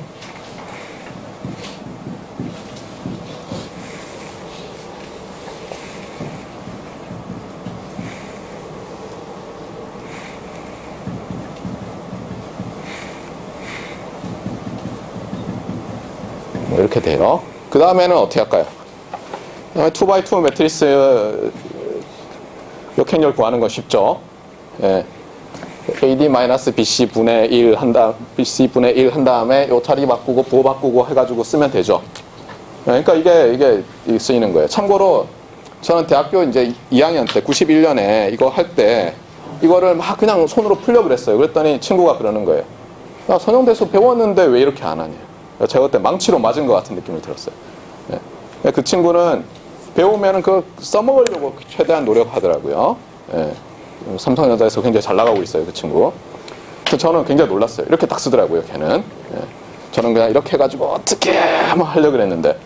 뭐 이렇게 돼요. 그 다음에는 어떻게 할까요? 2x2 매트리스 역행렬 구하는 건 쉽죠. 예. AD-BC 분의 1 BC분의 1 한 다음에 요 자리 바꾸고 부호 바꾸고 해가지고 쓰면 되죠. 예, 그러니까 이게 쓰이는 거예요. 참고로 저는 대학교 이제 2학년 때 91년에 이거 할 때 이거를 막 그냥 손으로 풀려버렸어요. 그랬더니 친구가 그러는 거예요. 야, 선형대수 배웠는데 왜 이렇게 안 하냐. 제가 그때 망치로 맞은 것 같은 느낌이 들었어요. 예. 그 친구는 배우면은 그걸 써먹으려고 최대한 노력하더라고요. 예. 삼성전자에서 굉장히 잘 나가고 있어요, 그 친구. 그래서 저는 굉장히 놀랐어요. 이렇게 딱 쓰더라고요, 걔는. 예. 저는 그냥 이렇게 해가지고 어떻게 한번 하려고 그랬는데.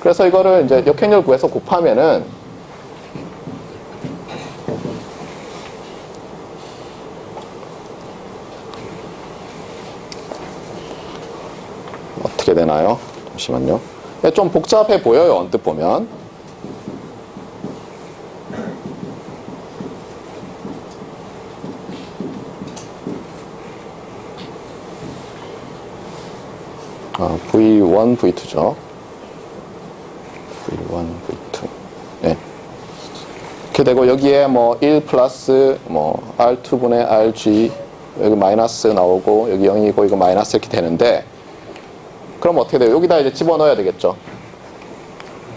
그래서 이거를 이제 역행렬 구해서 곱하면은 어떻게 되나요? 잠시만요. 좀 복잡해 보여요, 언뜻 보면. V1, V2죠. V1, V2. 네. 이렇게 되고, 여기에 뭐 1 플러스 뭐 R2분의 RG, 여기 마이너스 나오고, 여기 0이고, 이거 마이너스 이렇게 되는데, 그럼 어떻게 돼요? 여기다 이제 집어넣어야 되겠죠.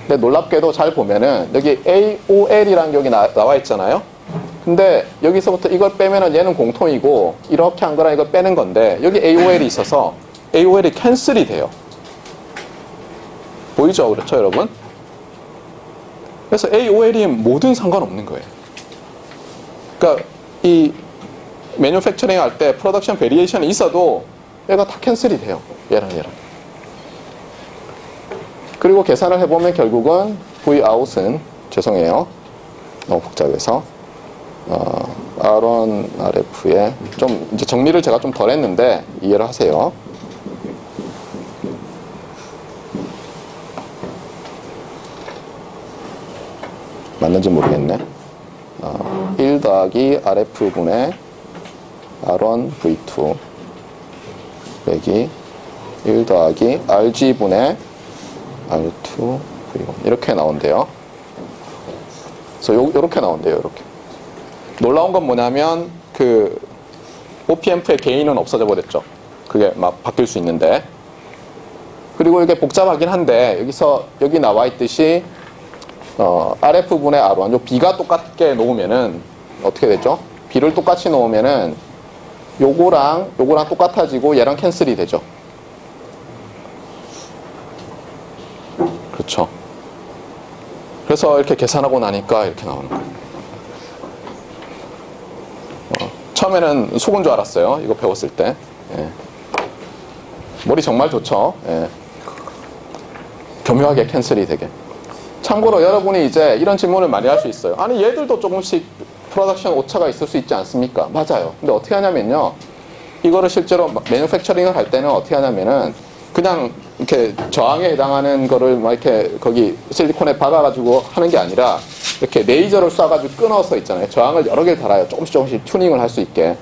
근데 놀랍게도 잘 보면은, 여기 AOL이라는 게 여기 나와 있잖아요. 근데 여기서부터 이걸 빼면은 얘는 공통이고, 이렇게 한 거랑 이걸 빼는 건데, 여기 AOL이 있어서, AOL이 캔슬이 돼요. 보이죠? 그렇죠, 여러분? 그래서 AOL이 뭐든 상관없는 거예요. 그러니까 이 매뉴팩처링 할 때 프로덕션 베리에이션이 있어도 얘가 다 캔슬이 돼요. 얘랑 얘랑. 그리고 계산을 해보면 결국은 Vout은 죄송해요. 너무 복잡해서 R1, RF에 좀 이제 정리를 제가 좀 덜 했는데 이해를 하세요. 맞는지 모르겠네. 1 더하기 RF분의 R1 V2 빼기 1 더하기 RG분의 R2 V1 이렇게 나온대요. 그래서 요렇게 나온대요. 요렇게. 놀라운 건 뭐냐면 그 OPM프의 개인은 없어져 버렸죠. 그게 막 바뀔 수 있는데. 그리고 이게 복잡하긴 한데 여기 나와 있듯이 RF분의 R1, 요 B가 똑같게 놓으면은 어떻게 되죠? B를 똑같이 놓으면은 요거랑 똑같아지고 얘랑 캔슬이 되죠. 그렇죠. 그래서 이렇게 계산하고 나니까 이렇게 나오는 거예요. 처음에는 속은 줄 알았어요. 이거 배웠을 때. 예. 머리 정말 좋죠. 예. 교묘하게 캔슬이 되게. 참고로 여러분이 이제 이런 질문을 많이 할 수 있어요. 아니 얘들도 조금씩 프로덕션 오차가 있을 수 있지 않습니까? 맞아요. 근데 어떻게 하냐면요. 이거를 실제로 매뉴팩처링을 할 때는 어떻게 하냐면은 그냥 이렇게 저항에 해당하는 거를 막 이렇게 거기 실리콘에 박아가지고 하는 게 아니라 이렇게 레이저를 쏴가지고 끊어서 있잖아요. 저항을 여러 개를 달아요. 조금씩 튜닝을 할 수 있게.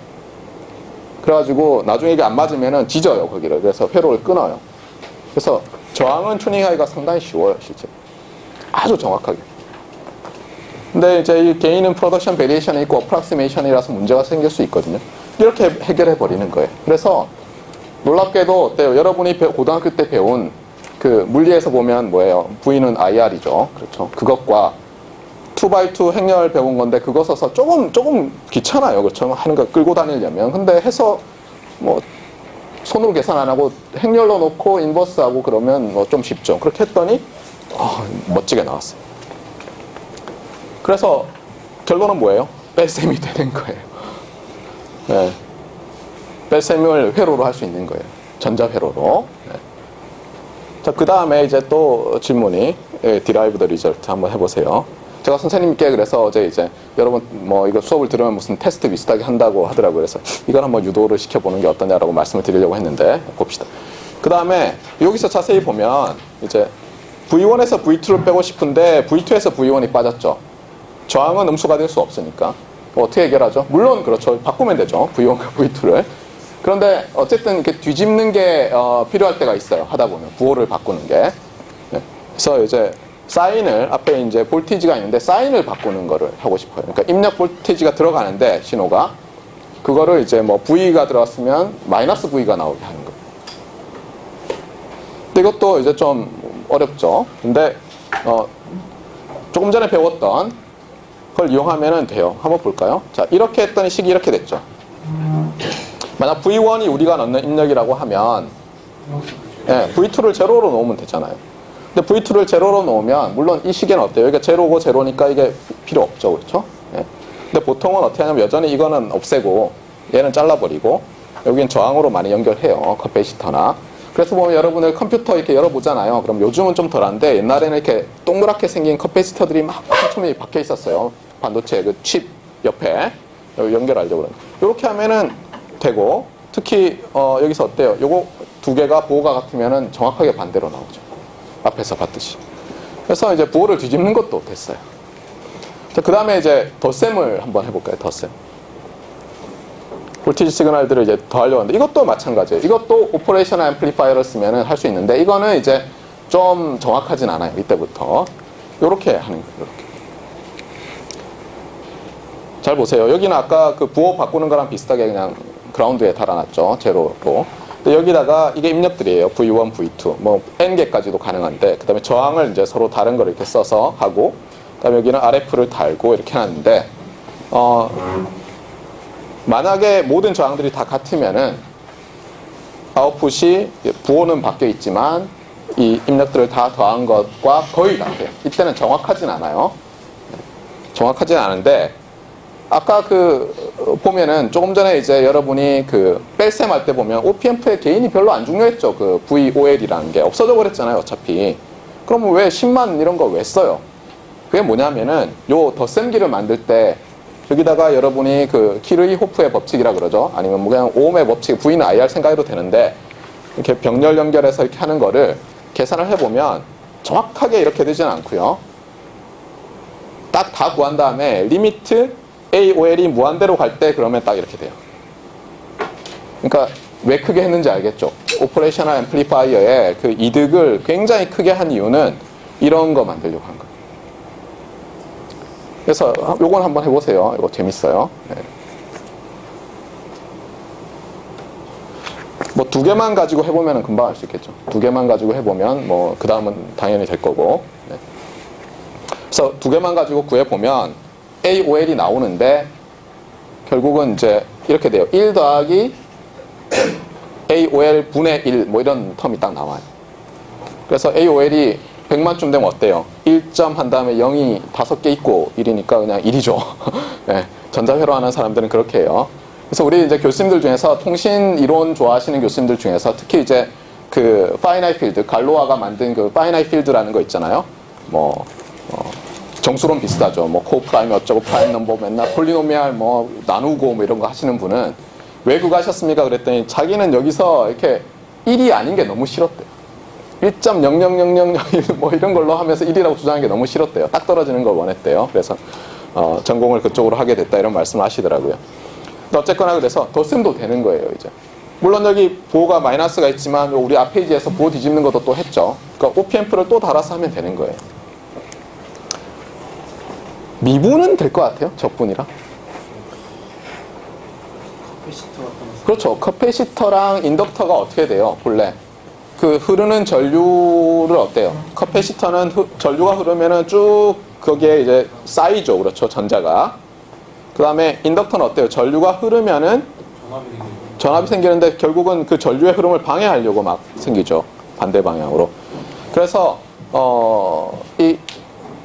그래가지고 나중에 이게 안 맞으면은 지져요. 거기를. 그래서 회로를 끊어요. 그래서 저항은 튜닝하기가 상당히 쉬워요. 실제로. 아주 정확하게. 근데 이제 이 개인은 프로덕션 베리에이션이 있고 어프락시메이션이라서 문제가 생길 수 있거든요. 이렇게 해결해 버리는 거예요. 그래서 놀랍게도 여러분이 고등학교 때 배운 그 물리에서 보면 뭐예요? V는 IR이죠. 그렇죠. 그것과 2x2 행렬 배운 건데 그거 써서 조금 귀찮아요. 그렇죠. 하는 거 끌고 다니려면. 근데 해서 뭐 손으로 계산 안 하고 행렬로 놓고 인버스하고 그러면 뭐 좀 쉽죠. 그렇게 했더니 멋지게 나왔어요. 그래서 결론은 뭐예요? 뺄셈이 되는 거예요. 네. 뺄셈을 회로로 할 수 있는 거예요. 전자회로로. 네. 자, 그 다음에 이제 또 질문이 Derive the result 한번 해보세요. 제가 선생님께 그래서 어제 이제 여러분 뭐 이거 수업을 들으면 무슨 테스트 비슷하게 한다고 하더라고요. 그래서 이걸 한번 유도를 시켜보는 게 어떠냐라고 말씀을 드리려고 했는데 봅시다. 그 다음에 여기서 자세히 보면 이제 V1에서 V2를 빼고 싶은데 V2에서 V1이 빠졌죠. 저항은 음수가 될 수 없으니까 어떻게 해결하죠? 물론 그렇죠. 바꾸면 되죠. V1과 V2를. 그런데 어쨌든 이렇게 뒤집는 게 필요할 때가 있어요. 하다 보면 부호를 바꾸는 게. 네. 그래서 이제 사인을 앞에 이제 볼티지가 있는데 사인을 바꾸는 거를 하고 싶어요. 그러니까 입력 볼티지가 들어가는데 신호가 그거를 이제 뭐 V가 들어갔으면 마이너스 V가 나오게 하는 거예요. 근데 이것도 이제 좀 어렵죠. 근데 조금 전에 배웠던 걸 이용하면 돼요. 한번 볼까요? 자, 이렇게 했더니 식이 이렇게 됐죠. 만약 V1이 우리가 넣는 입력이라고 하면 네, V2를 제로로 놓으면 되잖아요. 근데 V2를 제로로 놓으면 물론 이 식에는 어때요? 여기가 제로고 제로니까 이게 필요 없죠. 그렇죠? 네. 근데 보통은 어떻게 하냐면 여전히 이거는 없애고 얘는 잘라버리고 여기는 저항으로 많이 연결해요. 커패시터나. 그래서 보면 여러분들 컴퓨터 이렇게 열어보잖아요. 그럼 요즘은 좀 덜한데 옛날에는 이렇게 동그랗게 생긴 커패시터들이 막 촘촘히 박혀 있었어요. 반도체 그 칩 옆에 연결하려고 그러는. 이렇게 하면은 되고 특히 여기서 어때요? 요거 두 개가 부호가 같으면은 정확하게 반대로 나오죠. 앞에서 봤듯이. 그래서 이제 부호를 뒤집는 것도 됐어요. 자, 그 다음에 이제 덧셈을 한번 해볼까요? 덧셈. 볼티지 시그널들을 이제 더하려고 하는데 이것도 마찬가지예요. 이것도 오퍼레이셔널 앰플리파이어를 쓰면은 할 수 있는데 이거는 이제 좀 정확하진 않아요. 이때부터. 요렇게 하는 거예요. 요렇게. 잘 보세요. 여기는 아까 그 부호 바꾸는 거랑 비슷하게 그냥 그라운드에 달아놨죠. 제로로. 근데 여기다가 이게 입력들이에요. V1, V2. 뭐 N개까지도 가능한데 그 다음에 저항을 이제 서로 다른 걸 이렇게 써서 하고 그 다음에 여기는 RF를 달고 이렇게 하는데 만약에 모든 저항들이 다 같으면은 아웃풋이 부호는 바뀌어 있지만 이 입력들을 다 더한 것과 거의 같아요. 이때는 정확하진 않아요. 정확하진 않은데 아까 그 보면은 조금 전에 이제 여러분이 그 뺄셈 할 때 보면 OPM프의 개인이 별로 안 중요했죠. 그 VOL이라는 게 없어져 버렸잖아요. 어차피. 그러면 왜 10만 이런 거 왜 써요? 그게 뭐냐면은 요 덧셈기를 만들 때 여기다가 여러분이 그 키르이호프의 법칙이라 그러죠. 아니면 뭐 그냥 오음의 법칙, V는 IR 생각해도 되는데 이렇게 병렬 연결해서 이렇게 하는 거를 계산을 해보면 정확하게 이렇게 되지는 않고요. 딱 다 구한 다음에 리미트 AOL이 무한대로 갈 때 그러면 딱 이렇게 돼요. 그러니까 왜 크게 했는지 알겠죠? 오퍼레이셔널 앰플리파이어의 그 이득을 굉장히 크게 한 이유는 이런 거 만들려고 한 거예요. 그래서 요건 한번 해보세요. 이거 재밌어요. 네. 뭐 두 개만 가지고 해보면 금방 할 수 있겠죠. 두 개만 가지고 해보면 뭐 그 다음은 당연히 될 거고. 네. 그래서 두 개만 가지고 구해보면 AOL이 나오는데 결국은 이제 이렇게 돼요. 1 더하기 AOL 분의 1 뭐 이런 텀이 딱 나와요. 그래서 AOL이 100만쯤 되면 어때요? 1점 한 다음에 0이 5개 있고 1이니까 그냥 1이죠. 네, 전자회로 하는 사람들은 그렇게 해요. 그래서 우리 이제 교수님들 중에서 통신 이론 좋아하시는 교수님들 중에서 특히 이제 그 파이나이트 필드, 갈로아가 만든 그 파이나이트 필드라는 거 있잖아요. 뭐 정수론 비슷하죠. 뭐 코프라임 어쩌고 프라임 넘버 맨날 폴리노미알 뭐 나누고 뭐 이런 거 하시는 분은 왜 그거 하셨습니까? 그랬더니 자기는 여기서 이렇게 1이 아닌 게 너무 싫었대요. 1.0000001 뭐 이런 걸로 하면서 1이라고 주장하는 게 너무 싫었대요. 딱 떨어지는 걸 원했대요. 그래서 전공을 그쪽으로 하게 됐다 이런 말씀을 하시더라고요. 근데 어쨌거나 그래서 덧셈도 되는 거예요. 이제 물론 여기 부호가 마이너스가 있지만 우리 앞 페이지에서 부호 뒤집는 것도 또 했죠. 그러니까 OPM프를 또 달아서 하면 되는 거예요. 미분은 될 것 같아요. 적분이랑. 그렇죠. 커패시터랑 인덕터가 어떻게 돼요? 본래 그 흐르는 전류를 어때요? 커패시터는 전류가 흐르면은 쭉 거기에 이제 쌓이죠. 그렇죠. 전자가. 그 다음에 인덕터는 어때요? 전류가 흐르면은 전압이 생기는데 결국은 그 전류의 흐름을 방해하려고 막 생기죠. 반대 방향으로. 그래서 이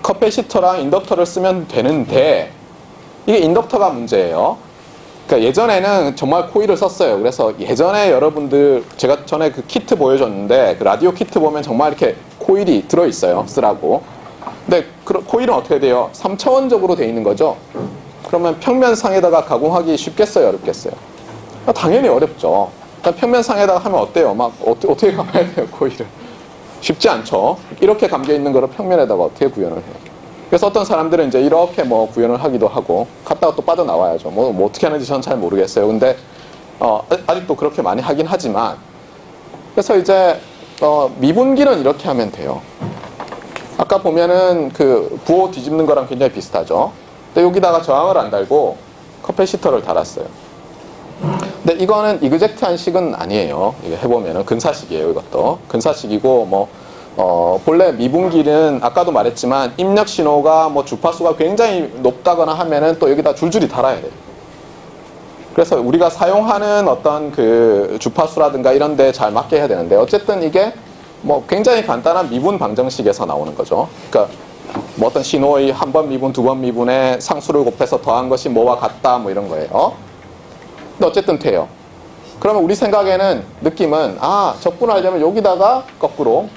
커패시터랑 인덕터를 쓰면 되는데 이게 인덕터가 문제예요. 그러니까 예전에는 정말 코일을 썼어요. 그래서 예전에 여러분들 제가 전에 그 키트 보여줬는데 그 라디오 키트 보면 정말 이렇게 코일이 들어있어요. 쓰라고. 근데 코일은 어떻게 돼요? 3차원적으로 돼 있는 거죠. 그러면 평면상에다가 가공하기 쉽겠어요? 어렵겠어요? 당연히 어렵죠. 평면상에다가 하면 어때요? 막 어떻게 감아야 돼요? 코일을. 쉽지 않죠. 이렇게 감겨 있는 거를 평면에다가 어떻게 구현을 해요? 그래서 어떤 사람들은 이제 이렇게 뭐 구현을 하기도 하고 갔다가 또 빠져나와야죠. 뭐 어떻게 하는지 저는 잘 모르겠어요. 근데 아직도 그렇게 많이 하긴 하지만 그래서 이제 미분기는 이렇게 하면 돼요. 아까 보면은 그 부호 뒤집는 거랑 굉장히 비슷하죠. 근데 여기다가 저항을 안 달고 커패시터를 달았어요. 근데 이거는 이그젝트한 식은 아니에요. 이거 해보면은 근사식이에요. 이것도 근사식이고 본래 미분기는 아까도 말했지만 입력 신호가 뭐 주파수가 굉장히 높다거나 하면은 또 여기다 줄줄이 달아야 돼요. 그래서 우리가 사용하는 어떤 그 주파수라든가 이런 데 잘 맞게 해야 되는데 어쨌든 이게 뭐 굉장히 간단한 미분 방정식에서 나오는 거죠. 그러니까 뭐 어떤 신호의 한 번 미분, 두 번 미분에 상수를 곱해서 더한 것이 뭐와 같다 뭐 이런 거예요. 근데 어쨌든 돼요. 그러면 우리 생각에는 느낌은 적분하려면 여기다가 거꾸로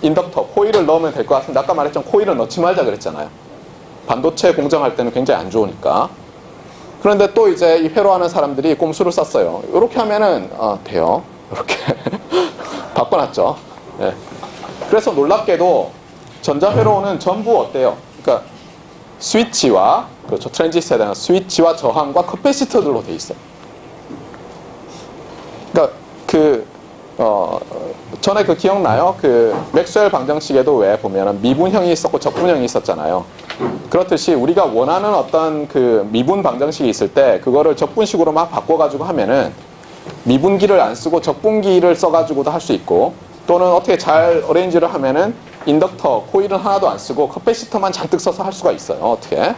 인덕터, 코일을 넣으면 될 것 같은데 아까 말했던 코일은 넣지 말자 그랬잖아요. 반도체 공정할 때는 굉장히 안 좋으니까. 그런데 또 이제 이 회로하는 사람들이 꼼수를 썼어요. 이렇게 하면은 돼요. 이렇게 바꿔놨죠. 네. 그래서 놀랍게도 전자회로는 전부 어때요? 그러니까 스위치와 그렇죠. 트랜지스터에 대한 스위치와 저항과 커패시터들로 돼 있어요. 그러니까 전에 기억나요? 맥스웰 방정식에도 왜 보면은 미분형이 있었고 적분형이 있었잖아요. 그렇듯이 우리가 원하는 어떤 미분 방정식이 있을 때 그거를 적분식으로 막 바꿔가지고 하면은 미분기를 안 쓰고 적분기를 써가지고도 할 수 있고 또는 어떻게 잘 어레인지를 하면은 인덕터, 코일은 하나도 안 쓰고 커패시터만 잔뜩 써서 할 수가 있어요. 어떻게?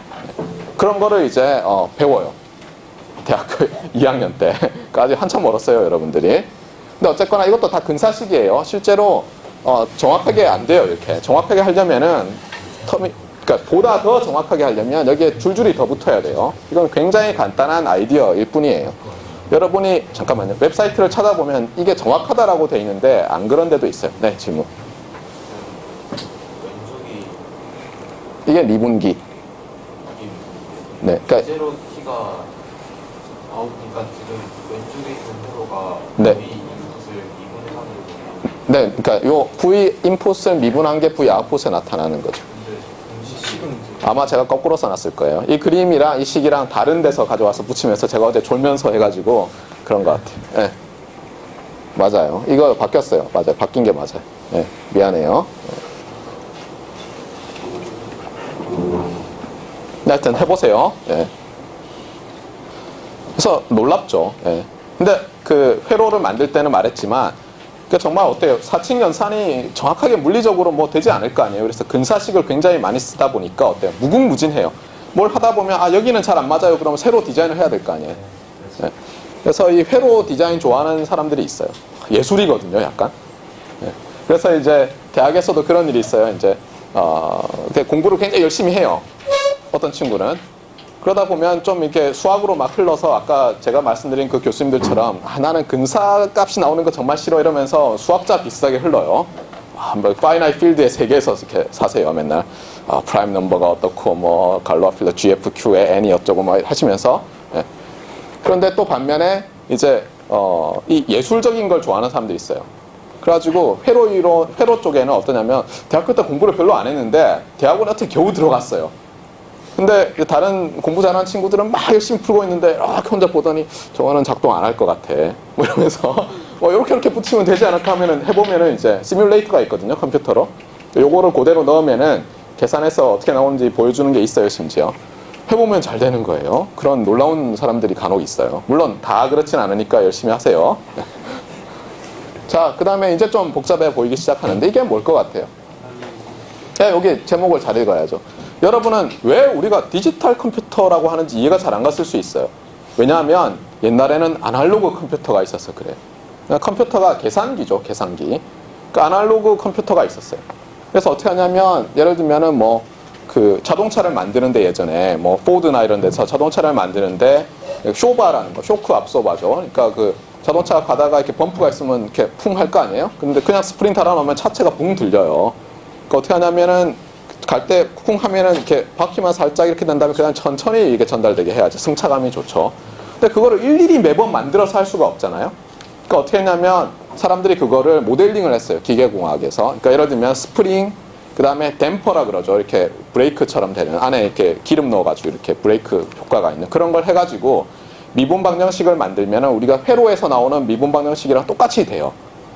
그런 거를 이제 배워요. 대학교 2학년 때까지 한참 멀었어요, 여러분들이. 근데 어쨌거나 이것도 다 근사식이에요. 실제로 정확하게 안 돼요, 이렇게. 정확하게 하려면은 그러니까 보다 더 정확하게 하려면 여기에 줄줄이 더 붙어야 돼요. 이건 굉장히 간단한 아이디어일 뿐이에요. 여러분이 잠깐만요. 웹사이트를 찾아보면 이게 정확하다라고 돼 있는데 안 그런 데도 있어요. 네, 질문. 이게 미분기. 네, 그러니까 제로 키가 아웃이니까 지금 왼쪽에 있는 회로가 네. 인풋을 미분하는 거예요. 네, 그러니까 요 V 인풋을 미분한 게 V 아웃풋에 나타나는 거죠. 근데 식은 아마 제가 거꾸로 써놨을 거예요. 이 그림이랑 이 식이랑 다른 데서 가져와서 붙이면서 제가 어제 졸면서 해가지고 그런 것 같아요. 네. 맞아요. 이거 바뀌었어요. 맞아요. 바뀐 게 맞아요. 네. 미안해요. 네. 하여튼 해보세요. 네. 그래서 놀랍죠. 네. 근데 회로를 만들 때는 말했지만 정말 어때요? 사칙 연산이 정확하게 물리적으로 뭐 되지 않을 거 아니에요. 그래서 근사식을 굉장히 많이 쓰다 보니까 어때요? 무궁무진해요. 뭘 하다 보면 여기는 잘 안 맞아요. 그러면 새로 디자인을 해야 될 거 아니에요. 네. 그래서 이 회로 디자인 좋아하는 사람들이 있어요. 예술이거든요, 약간. 네. 그래서 이제 대학에서도 그런 일이 있어요. 이제 공부를 굉장히 열심히 해요. 어떤 친구는. 그러다 보면 좀 이렇게 수학으로 막 흘러서 아까 제가 말씀드린 그 교수님들처럼 나는 근사 값이 나오는 거 정말 싫어 이러면서 수학자 비슷하게 흘러요. 뭐 파이나이트 필드의 세계에서 이렇게 사세요. 맨날 프라임 넘버가 어떻고 뭐 갈로아 필드 GFQ의 n이 어쩌고 막 하시면서. 예. 그런데 또 반면에 이제 이 예술적인 걸 좋아하는 사람들이 있어요. 그래가지고 회로 쪽에는 어떠냐면 대학교 때 공부를 별로 안 했는데 대학원에 어떻게 겨우 들어갔어요. 근데 다른 공부 잘하는 친구들은 막 열심히 풀고 있는데 이렇게 혼자 보더니 저거는 작동 안 할 것 같아. 뭐 이러면서 이렇게 붙이면 되지 않을까 하면은 해보면은 이제 시뮬레이터가 있거든요, 컴퓨터로. 요거를 그대로 넣으면은 계산해서 어떻게 나오는지 보여주는 게 있어요, 심지어. 해보면 잘 되는 거예요. 그런 놀라운 사람들이 간혹 있어요. 물론 다 그렇진 않으니까 열심히 하세요. 자, 그 다음에 이제 좀 복잡해 보이기 시작하는데 이게 뭘 것 같아요? 네, 여기 제목을 잘 읽어야죠. 여러분은 왜 우리가 디지털 컴퓨터라고 하는지 이해가 잘 안 갔을 수 있어요. 왜냐하면 옛날에는 아날로그 컴퓨터가 있어서 그래요. 그러니까 컴퓨터가 계산기죠, 계산기. 그 아날로그 컴퓨터가 있었어요. 그래서 어떻게 하냐면 예를 들면은 자동차를 만드는데 예전에 포드나 이런 데서 자동차를 만드는데 쇼바라는 거, 쇼크 압소바죠. 그러니까 자동차가 가다가 이렇게 범프가 있으면 이렇게 쿵 할 거 아니에요? 근데 그냥 스프링 달아놓으면 차체가 붕 들려요. 그러니까 어떻게 하냐면은 갈 때 쿵 하면은 이렇게 바퀴만 살짝 이렇게 된 다음에 그냥 천천히 이게 전달되게 해야지 승차감이 좋죠. 근데 그거를 일일이 매번 만들어서 할 수가 없잖아요. 그러니까 어떻게 했냐면 사람들이 그거를 모델링을 했어요. 기계공학에서. 그러니까 예를 들면 스프링, 그 다음에 댐퍼라 그러죠. 이렇게 브레이크처럼 되는 안에 이렇게 기름 넣어가지고 이렇게 브레이크 효과가 있는 그런 걸 해가지고 미분 방정식을 만들면은 우리가 회로에서 나오는 미분 방정식이랑 똑같이 돼요.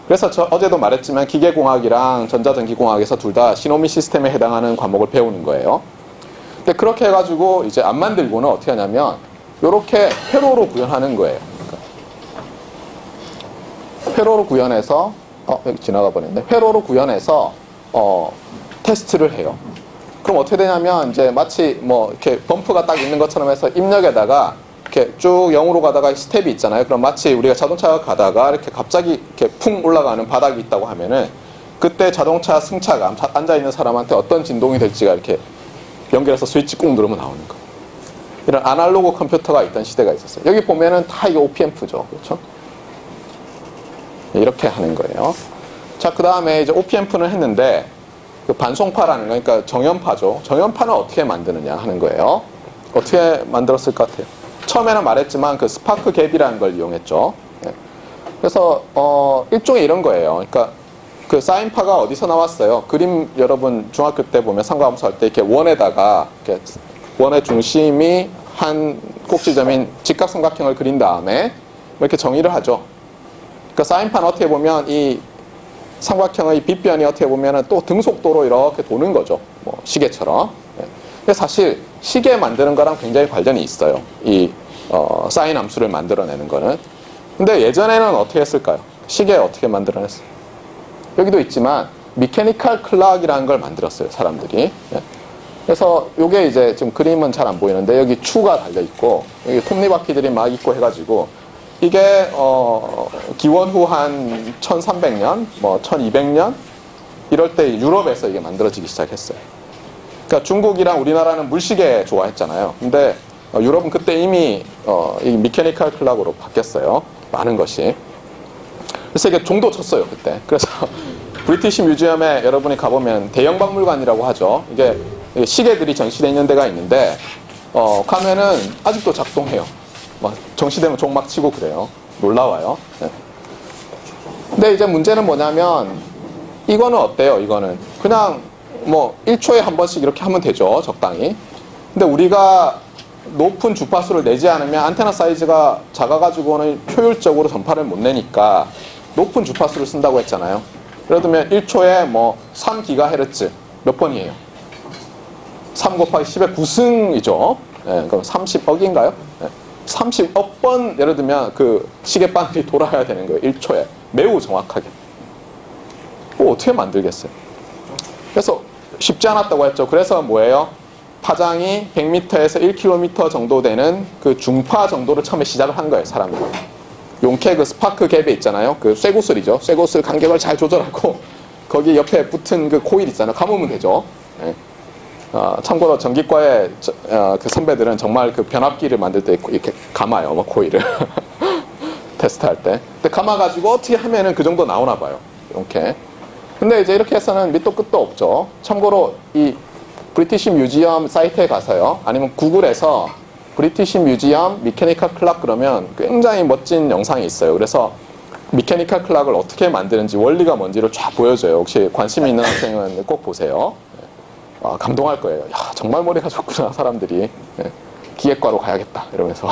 그래서 저 어제도 말했지만 기계공학이랑 전자전기공학에서 둘 다 시노미 시스템에 해당하는 과목을 배우는 거예요. 근데 그렇게 해가지고 이제 안 만들고는 어떻게 하냐면 이렇게 회로로 구현하는 거예요. 회로로 구현해서 여기 지나가 버렸네. 회로로 구현해서 테스트를 해요. 그럼 어떻게 되냐면 이제 마치 뭐 이렇게 범프가 딱 있는 것처럼 해서 입력에다가 이렇게 쭉 0으로 가다가 스텝이 있잖아요. 그럼 마치 우리가 자동차가 가다가 이렇게 갑자기 이렇게 풍 올라가는 바닥이 있다고 하면은 그때 자동차 승차감, 앉아 있는 사람한테 어떤 진동이 될지가 이렇게 연결해서 스위치 꾹 누르면 나오는 거. 이런 아날로그 컴퓨터가 있던 시대가 있었어요. 여기 보면은 다 이게 OPM프죠, 그렇죠? 이렇게 하는 거예요. 자, 그 다음에 이제 OPM프는 했는데 그 반송파라는 거, 그러니까 정연파죠. 정연파는 어떻게 만드느냐 하는 거예요. 어떻게 만들었을 것 같아요? 처음에는 말했지만 그 스파크 갭이라는 걸 이용했죠. 네. 그래서 일종의 이런 거예요. 그러니까 그 사인파가 어디서 나왔어요? 그림 여러분 중학교 때 보면 상과함수 할 때 이렇게 원에다가 이렇게 원의 중심이 한 꼭지점인 직각삼각형을 그린 다음에 이렇게 정의를 하죠. 그러니까 사인파는 어떻게 보면 이 삼각형의 빗변이 어떻게 보면 또 등속도로 이렇게 도는 거죠. 뭐 시계처럼. 근데 사실 시계 만드는 거랑 굉장히 관련이 있어요. 이 사인 함수를 만들어내는 거는. 근데 예전에는 어떻게 했을까요? 시계 어떻게 만들어냈어요? 여기도 있지만 미케니컬 클락이라는 걸 만들었어요, 사람들이. 그래서 이게 이제 지금 그림은 잘 안 보이는데 여기 추가 달려 있고 여기 톱니바퀴들이 막 있고 해가지고 이게 기원 후 한 1300년, 뭐 1200년 이럴 때 유럽에서 이게 만들어지기 시작했어요. 그러니까 중국이랑 우리나라는 물시계 좋아했잖아요. 근데 유럽은 그때 이미 이 미케니컬 클락으로 바뀌었어요. 많은 것이. 그래서 이게 종도 쳤어요, 그때. 그래서 브리티시 뮤지엄에 여러분이 가보면 대형 박물관이라고 하죠. 이게 시계들이 전시되어 있는 데가 있는데 가면은 아직도 작동해요. 막 정시되면 종 막 치고 그래요. 놀라워요. 네. 근데 이제 문제는 뭐냐면 이거는 어때요? 이거는 그냥 뭐 1초에 한 번씩 이렇게 하면 되죠, 적당히. 근데 우리가 높은 주파수를 내지 않으면 안테나 사이즈가 작아가지고는 효율적으로 전파를 못 내니까 높은 주파수를 쓴다고 했잖아요. 예를 들면 1초에 뭐 3GHz 몇 번이에요? 3 곱하기 10의 9승이죠. 네, 그럼 30억인가요? 네. 30억 번 예를 들면 그 시계바늘이 돌아야 되는 거예요. 1초에. 매우 정확하게. 어떻게 만들겠어요? 그래서 쉽지 않았다고 했죠. 그래서 뭐예요? 파장이 100m에서 1km 정도 되는 그 중파 정도를 처음에 시작을 한 거예요, 사람들이. 용케 그 스파크 갭에 있잖아요. 그 쇠구슬이죠. 쇠구슬 간격을 잘 조절하고 거기 옆에 붙은 그 코일 있잖아요. 감으면 되죠. 네. 참고로 전기과의 그 선배들은 정말 그 변압기를 만들 때 이렇게 감아요, 뭐 코일을. 테스트할 때. 근데 감아가지고 어떻게 하면은 그 정도 나오나 봐요. 이렇게. 근데 이제 이렇게 해서는 밑도 끝도 없죠. 참고로 이 브리티시 뮤지엄 사이트에 가서요. 아니면 구글에서 브리티시 뮤지엄 미케니컬 클락 그러면 굉장히 멋진 영상이 있어요. 그래서 미케니컬 클락을 어떻게 만드는지 원리가 뭔지를 쫙 보여줘요. 혹시 관심 있는 학생은 꼭 보세요. 감동할 거예요. 야, 정말 머리가 좋구나, 사람들이. 기계과로 가야겠다, 이러면서.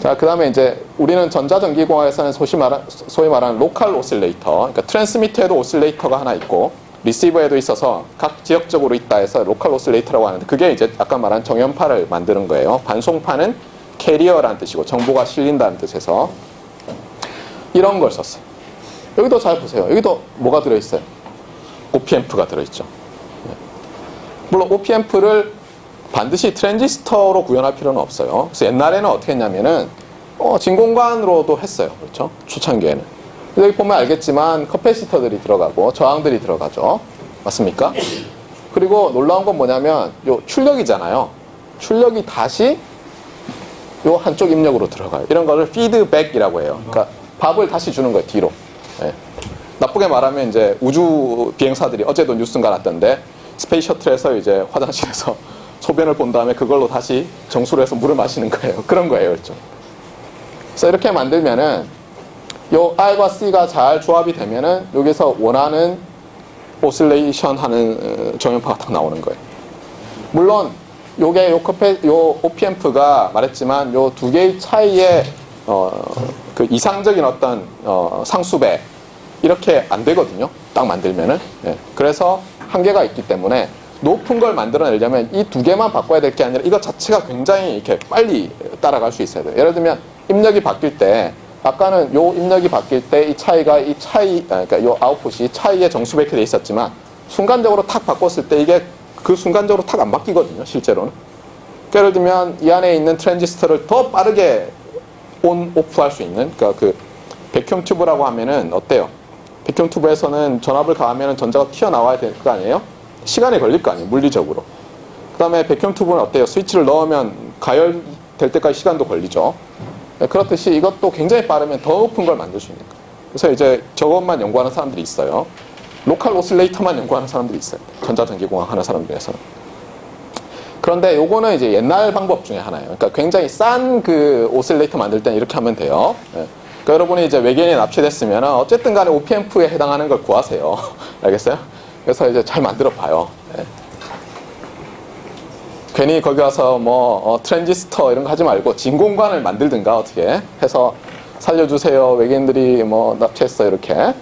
자, 그 다음에 이제 우리는 전자전기공학에서는 소위 말하는 로컬 오실레이터, 그러니까 트랜스미터에도 오실레이터가 하나 있고 리시버에도 있어서 각 지역적으로 있다 해서 로컬 오실레이터라고 하는데 그게 이제 아까 말한 정연파를 만드는 거예요. 반송파는 캐리어라는 뜻이고 정보가 실린다는 뜻에서 이런 걸 썼어요. 여기도 잘 보세요. 여기도 뭐가 들어있어요? OPM프가 들어있죠. 물론 OPM프를 반드시 트랜지스터로 구현할 필요는 없어요. 그래서 옛날에는 어떻게 했냐면은 진공관으로도 했어요. 그렇죠? 초창기에는. 여기 보면 알겠지만 커패시터들이 들어가고 저항들이 들어가죠. 맞습니까? 그리고 놀라운 건 뭐냐면 요 출력이잖아요. 출력이 다시 요 한쪽 입력으로 들어가요. 이런 거를 피드백이라고 해요. 그러니까 밥을 다시 주는 거예요, 뒤로. 네. 나쁘게 말하면 이제 우주 비행사들이 어제도 뉴스가 났던데 스페이스 셔틀에서 이제 화장실에서 소변을 본 다음에 그걸로 다시 정수로 해서 물을 마시는 거예요. 그런 거예요, 좀. 그래서 이렇게 만들면은 요 R과 C가 잘 조합이 되면은 여기서 원하는 오실레이션 하는 정연파가 딱 나오는 거예요. 물론 요게 요 OPM프가 말했지만 요 두 개의 차이의 그 이상적인 어떤 상수배 이렇게 안 되거든요. 딱 만들면은. 예. 그래서 한계가 있기 때문에 높은 걸 만들어내려면 이 두 개만 바꿔야 될 게 아니라 이것 자체가 굉장히 이렇게 빨리 따라갈 수 있어야 돼요. 예를 들면 입력이 바뀔 때 아까는 요 입력이 바뀔 때 이 차이가 그러니까 요 아웃풋이 차이의 정수배 이렇게 돼 있었지만 순간적으로 탁 바꿨을 때 이게 그 순간적으로 탁 안 바뀌거든요. 실제로는. 그러니까 예를 들면 이 안에 있는 트랜지스터를 더 빠르게 온, 오프 할 수 있는 그러니까 그 백큐ම් 튜브라고 하면은 어때요? 백큐ම් 튜브에서는 전압을 가하면 전자가 튀어나와야 될 거 아니에요? 시간이 걸릴 거 아니에요, 물리적으로. 그 다음에 백큐ම් 튜브는 어때요? 스위치를 넣으면 가열될 때까지 시간도 걸리죠. 그렇듯이 이것도 굉장히 빠르면 더 높은 걸 만들 수 있는 거예요. 그래서 이제 저것만 연구하는 사람들이 있어요. 로컬 오실레이터만 연구하는 사람들이 있어요. 전자전기공학 하는 사람들에서는. 그런데 요거는 이제 옛날 방법 중에 하나예요. 그러니까 굉장히 싼 그 오실레이터 만들 때는 이렇게 하면 돼요. 예. 그러니까 여러분이 이제 외계인이 납치됐으면 어쨌든 간에 OPM프에 해당하는 걸 구하세요. 알겠어요? 그래서 이제 잘 만들어 봐요. 예. 괜히 거기 가서 뭐 트랜지스터 이런 거 하지 말고 진공관을 만들든가 어떻게 해서 살려주세요. 외계인들이 뭐 납치했어 이렇게.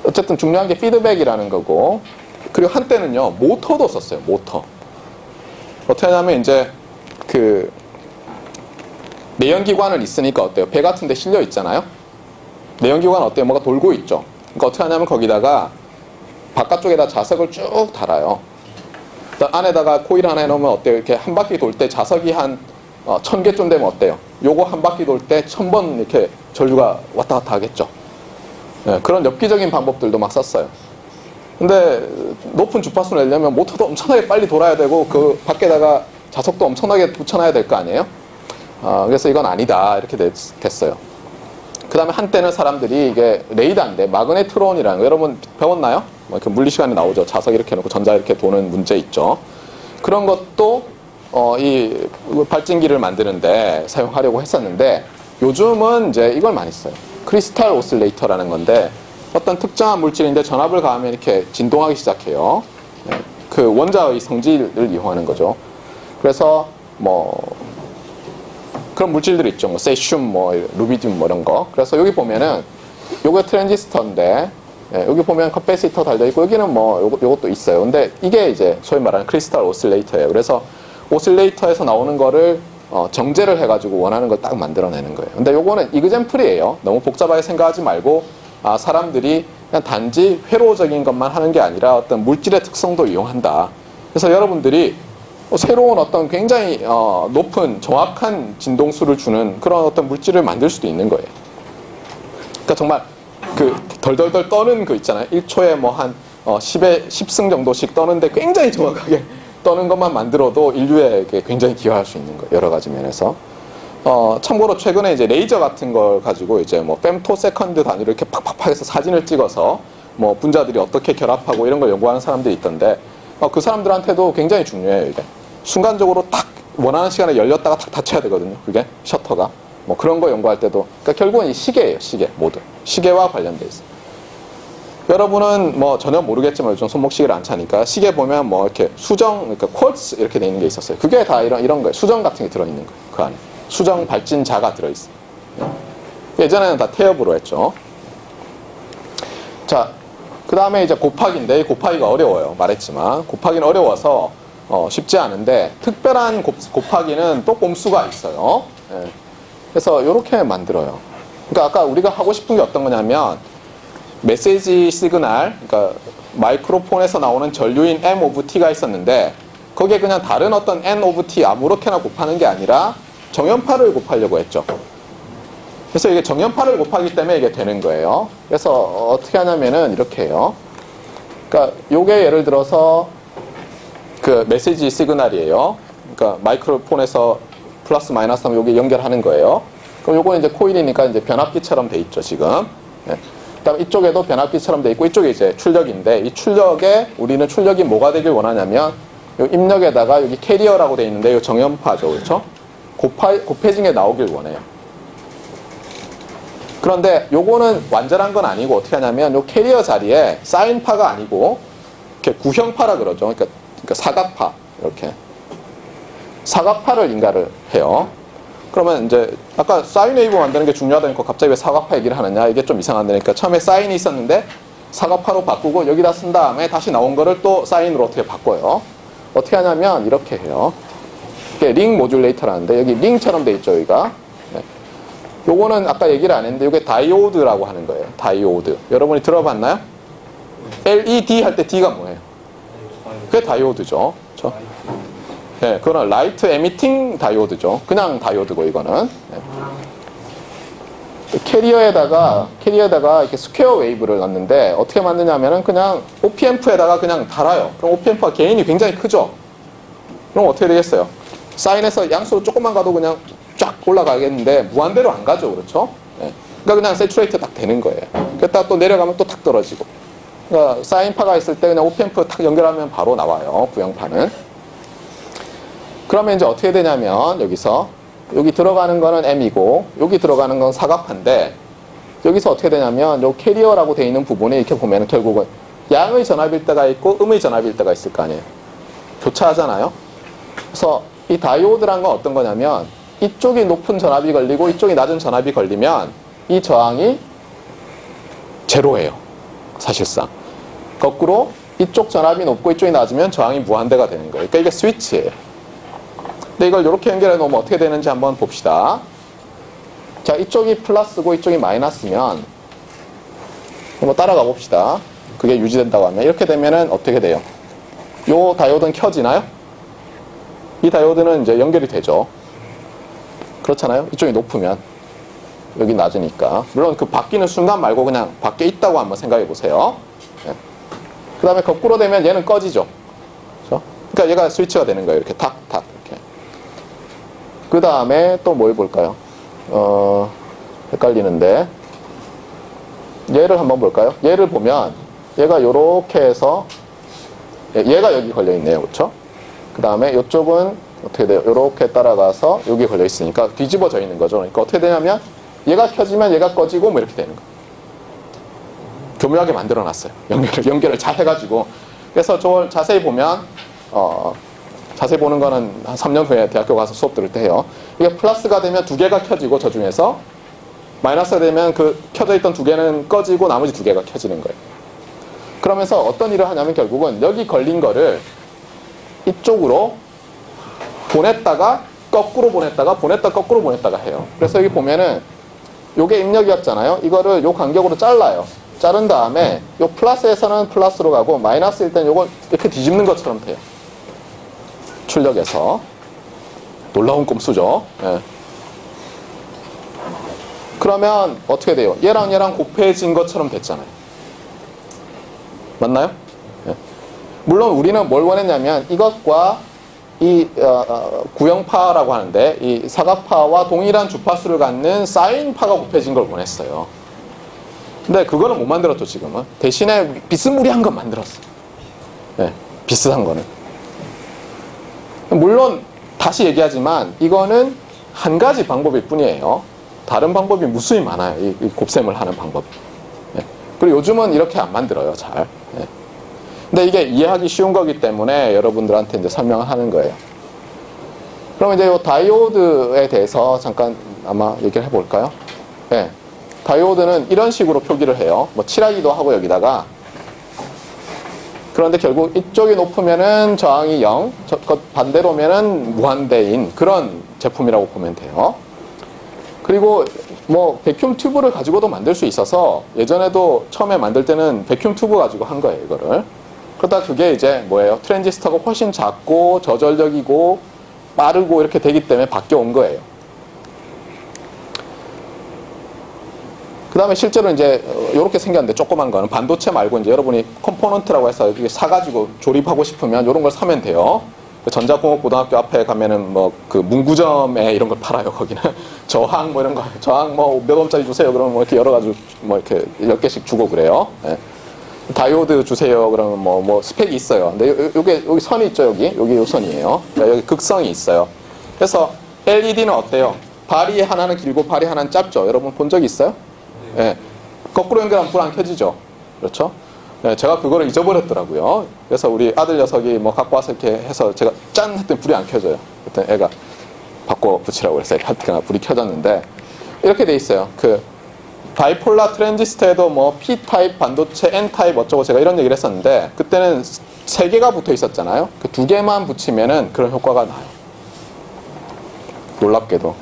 어쨌든 중요한 게 피드백이라는 거고. 그리고 한때는요 모터도 썼어요. 모터. 어떻게 하냐면 이제 그 내연기관은 있으니까 어때요? 배 같은 데 실려 있잖아요. 내연기관 어때요? 뭐가 돌고 있죠. 그러니까 어떻게 하냐면 거기다가 바깥쪽에다 자석을 쭉 달아요. 안에다가 코일 하나 해놓으면 어때요? 이렇게 한 바퀴 돌 때 자석이 한 1000개쯤 되면 어때요? 요거 한 바퀴 돌 때 1000번 이렇게 전류가 왔다 갔다 하겠죠. 네, 그런 엽기적인 방법들도 막 썼어요. 근데 높은 주파수를 내려면 모터도 엄청나게 빨리 돌아야 되고 그 밖에다가 자석도 엄청나게 붙여놔야 될 거 아니에요? 그래서 이건 아니다 이렇게 됐어요. 그 다음에 한때는 사람들이 이게 레이더인데 마그네트론이라는 거 여러분 배웠나요? 뭐 이렇게 물리 시간에 나오죠. 자석 이렇게 놓고 전자 이렇게 도는 문제 있죠. 그런 것도 이 발진기를 만드는데 사용하려고 했었는데 요즘은 이제 이걸 많이 써요. 크리스탈 오실레이터라는 건데 어떤 특정한 물질인데 전압을 가하면 이렇게 진동하기 시작해요. 그 원자의 성질을 이용하는 거죠. 그래서 뭐 그런 물질들이 있죠. 뭐 세슘, 뭐 루비디움 뭐 이런 거. 그래서 여기 보면은 요게 트랜지스터인데 여기 보면 커패시터 달려 있고 여기는 뭐 요것도 있어요. 근데 이게 이제 소위 말하는 크리스탈 오실레이터예요. 그래서 오실레이터에서 나오는 거를 정제를 해가지고 원하는 걸 딱 만들어내는 거예요. 근데 요거는 이그젠플이에요. 너무 복잡하게 생각하지 말고 사람들이 그냥 단지 회로적인 것만 하는 게 아니라 어떤 물질의 특성도 이용한다. 그래서 여러분들이 새로운 어떤 굉장히 높은 정확한 진동수를 주는 그런 어떤 물질을 만들 수도 있는 거예요. 그러니까 정말 그 덜덜덜 떠는 거 있잖아요. 1초에 뭐 한 10의 10승 정도씩 떠는데 굉장히 정확하게 떠는 것만 만들어도 인류에게 굉장히 기여할 수 있는 거예요. 여러 가지 면에서. 참고로 최근에 이제 레이저 같은 걸 가지고 이제 뭐 femtoseconds 단위로 이렇게 팍팍팍 해서 사진을 찍어서 뭐 분자들이 어떻게 결합하고 이런 걸 연구하는 사람들이 있던데 그 사람들한테도 굉장히 중요해요. 이게 순간적으로 딱 원하는 시간에 열렸다가 탁 닫혀야 되거든요. 그게 셔터가 뭐 그런 거 연구할 때도 그러니까 결국은 이 시계예요. 시계 모두 시계와 관련돼 있어요. 여러분은 뭐 전혀 모르겠지만 요즘 손목시계를 안 차니까 시계 보면 뭐 이렇게 수정 그러니까 쿼츠 이렇게 돼 있는 게 있었어요. 그게 다 이런 거예요. 수정 같은 게 들어 있는 거예요. 그 안에 수정 발진자가 들어 있어요. 예전에는 다 태엽으로 했죠. 자, 그 다음에 이제 곱하기인데 이 곱하기가 어려워요. 말했지만 곱하기는 어려워서 쉽지 않은데 특별한 곱하기는 또 꼼수가 있어요. 예. 그래서 이렇게 만들어요. 그러니까 아까 우리가 하고 싶은 게 어떤 거냐면 메시지 시그널, 그러니까 마이크로폰에서 나오는 전류인 M 오브 T가 있었는데 거기에 그냥 다른 어떤 N 오브 T 아무렇게나 곱하는 게 아니라 정연파를 곱하려고 했죠. 그래서 이게 정연파를 곱하기 때문에 이게 되는 거예요. 그래서 어떻게 하냐면은 이렇게 해요. 그러니까 요게 예를 들어서 그 메시지 시그널이에요. 그러니까 마이크로폰에서 플러스 마이너스 하면 여기 연결하는 거예요. 그럼 요거는 이제 코일이니까 이제 변압기처럼 돼 있죠, 지금. 네. 그다음 이쪽에도 변압기처럼 돼 있고 이쪽에 이제 출력인데 이 출력에 우리는 출력이 뭐가 되길 원하냐면 요 입력에다가 여기 캐리어라고 돼 있는데 요 정연파죠, 그렇죠? 곱해진 게 나오길 원해요. 그런데 요거는 완전한 건 아니고 어떻게 하냐면 요 캐리어 자리에 사인파가 아니고 이렇게 구형파라 그러죠. 그러니까 사각파 이렇게 사각파를 인가를 해요. 그러면 이제 아까 사인 웨이브 만드는 게 중요하다니까 갑자기 왜 사각파 얘기를 하느냐 이게 좀 이상한데니까 처음에 사인이 있었는데 사각파로 바꾸고 여기다 쓴 다음에 다시 나온 거를 또 사인으로 어떻게 바꿔요. 어떻게 하냐면 이렇게 해요. 이게 링 모듈레이터라는데 여기 링처럼 돼 있죠 여기가. 네. 요거는 아까 얘기를 안 했는데 이게 다이오드라고 하는 거예요. 다이오드. 여러분이 들어봤나요? LED 할 때 D가 뭐예요? 그게 다이오드죠. 그렇죠? 네, 그거는 라이트 에미팅 다이오드죠. 그냥 다이오드고 이거는. 네. 캐리어에다가 이렇게 스퀘어 웨이브를 넣는데 어떻게 만드냐면은 그냥 OP앰프에다가 그냥 달아요. 그럼 OP앰프가 개인이 굉장히 크죠. 그럼 어떻게 되겠어요? 사인에서 양수로 조금만 가도 그냥 쫙 올라가겠는데 무한대로 안 가죠, 그렇죠? 네. 그러니까 그냥 세츄레이트 딱 되는 거예요. 그랬다가 또 내려가면 또 탁 떨어지고. 그러니까 사인파가 있을 때 그냥 OP앰프 탁 연결하면 바로 나와요, 구형파는. 그러면 이제 어떻게 되냐면 여기서 여기 들어가는 거는 M이고 여기 들어가는 건 사각파인데 여기서 어떻게 되냐면 요 캐리어라고 되어 있는 부분에 이렇게 보면 결국은 양의 전압일 때가 있고 음의 전압일 때가 있을 거 아니에요. 교차하잖아요. 그래서 이 다이오드란 건 어떤 거냐면 이쪽이 높은 전압이 걸리고 이쪽이 낮은 전압이 걸리면 이 저항이 제로예요. 사실상. 거꾸로 이쪽 전압이 높고 이쪽이 낮으면 저항이 무한대가 되는 거예요. 그러니까 이게 스위치예요. 근데 이걸 이렇게 연결해 놓으면 어떻게 되는지 한번 봅시다. 자, 이쪽이 플러스고 이쪽이 마이너스면 한번 따라가 봅시다. 그게 유지된다고 하면 이렇게 되면은 어떻게 돼요? 요 다이오드는 켜지나요? 이 다이오드는 이제 연결이 되죠. 그렇잖아요. 이쪽이 높으면 여기 낮으니까. 물론 그 바뀌는 순간 말고 그냥 밖에 있다고 한번 생각해 보세요. 네. 그 다음에 거꾸로 되면 얘는 꺼지죠. 그렇죠? 그러니까 얘가 스위치가 되는 거예요. 이렇게 탁탁 이렇게. 그 다음에 또 뭘 볼까요? 헷갈리는데 얘를 한번 볼까요? 얘를 보면 얘가 요렇게 해서 얘가 여기 걸려 있네요. 그렇죠? 그 다음에 이쪽은 어떻게 돼요? 요렇게 따라가서 여기 걸려 있으니까 뒤집어져 있는 거죠. 그러니까 어떻게 되냐면 얘가 켜지면 얘가 꺼지고 뭐 이렇게 되는 거예요. 교묘하게 만들어 놨어요. 연결을 잘 해가지고. 그래서 저걸 자세히 보면 자세히 보는 거는 한 3년 후에 대학교 가서 수업 들을 때 해요. 이게 플러스가 되면 두 개가 켜지고 저 중에서 마이너스가 되면 그 켜져 있던 두 개는 꺼지고 나머지 두 개가 켜지는 거예요. 그러면서 어떤 일을 하냐면 결국은 여기 걸린 거를 이쪽으로 보냈다가 거꾸로 보냈다가 거꾸로 보냈다가 해요. 그래서 여기 보면은 요게 입력이었잖아요. 이거를 요 간격으로 잘라요. 자른 다음에 요 플러스에서는 플러스로 가고 마이너스일 때는 요걸 이렇게 뒤집는 것처럼 돼요. 출력에서. 놀라운 꼼수죠. 예. 그러면 어떻게 돼요? 얘랑 얘랑 곱해진 것처럼 됐잖아요. 맞나요? 예. 물론 우리는 뭘 원했냐면 이것과 이 구형파라고 하는데 이 사각파와 동일한 주파수를 갖는 사인파가 곱해진 걸 원했어요. 근데 그거는 못 만들었죠. 지금은. 대신에 비스무리한 건 만들었어요. 네, 비슷한 거는. 물론 다시 얘기하지만 이거는 한 가지 방법일 뿐이에요. 다른 방법이 무수히 많아요. 이 곱셈을 하는 방법이. 네. 그리고 요즘은 이렇게 안 만들어요. 잘. 네. 근데 이게 이해하기 쉬운 거기 때문에 여러분들한테 이제 설명을 하는 거예요. 그럼 이제 이 다이오드에 대해서 잠깐 아마 얘기를 해볼까요? 네. 다이오드는 이런 식으로 표기를 해요. 뭐 칠하기도 하고 여기다가. 그런데 결국 이쪽이 높으면은 저항이 0, 반대로면은 무한대인 그런 제품이라고 보면 돼요. 그리고 뭐 백큐ම් 튜브를 가지고도 만들 수 있어서 예전에도 처음에 만들 때는 백큐ම් 튜브 가지고 한 거예요, 이거를. 그러다 그게 이제 뭐예요? 트랜지스터가 훨씬 작고 저전력이고 빠르고 이렇게 되기 때문에 바뀌어 온 거예요. 그 다음에 실제로 이제 이렇게 생겼는데 조그만 거는 반도체 말고 이제 여러분이 컴포넌트라고 해서 이렇게 사가지고 조립하고 싶으면 이런 걸 사면 돼요. 전자공업고등학교 앞에 가면은 뭐 그 문구점에 이런 걸 팔아요. 거기는 저항 뭐 이런 거, 저항 뭐 몇 원짜리 주세요. 그러면 뭐 이렇게 여러 가지 뭐 이렇게 10개씩 주고 그래요. 예. 다이오드 주세요. 그러면 뭐 스펙이 있어요. 근데 여기 선이 있죠. 여기 요 선이에요. 그러니까 여기 극성이 있어요. 그래서 LED는 어때요? 발이 하나는 길고 발이 하나는 짧죠. 여러분 본 적 있어요? 예. 거꾸로 연결하면 불 안 켜지죠. 그렇죠? 네, 제가 그거를 잊어버렸더라고요. 그래서 우리 아들 녀석이 뭐 갖고 와서 이렇게 해서 제가 짠 했더니 불이 안 켜져요. 그때 애가 바꿔 붙이라고 그랬어요. 하여튼 불이 켜졌는데 이렇게 돼 있어요. 그 바이폴라 트랜지스터에도 뭐 P 타입 반도체, N 타입 어쩌고 제가 이런 얘기를 했었는데 그때는 3개가 붙어 있었잖아요. 그 2개만 붙이면은 그런 효과가 나요. 놀랍게도.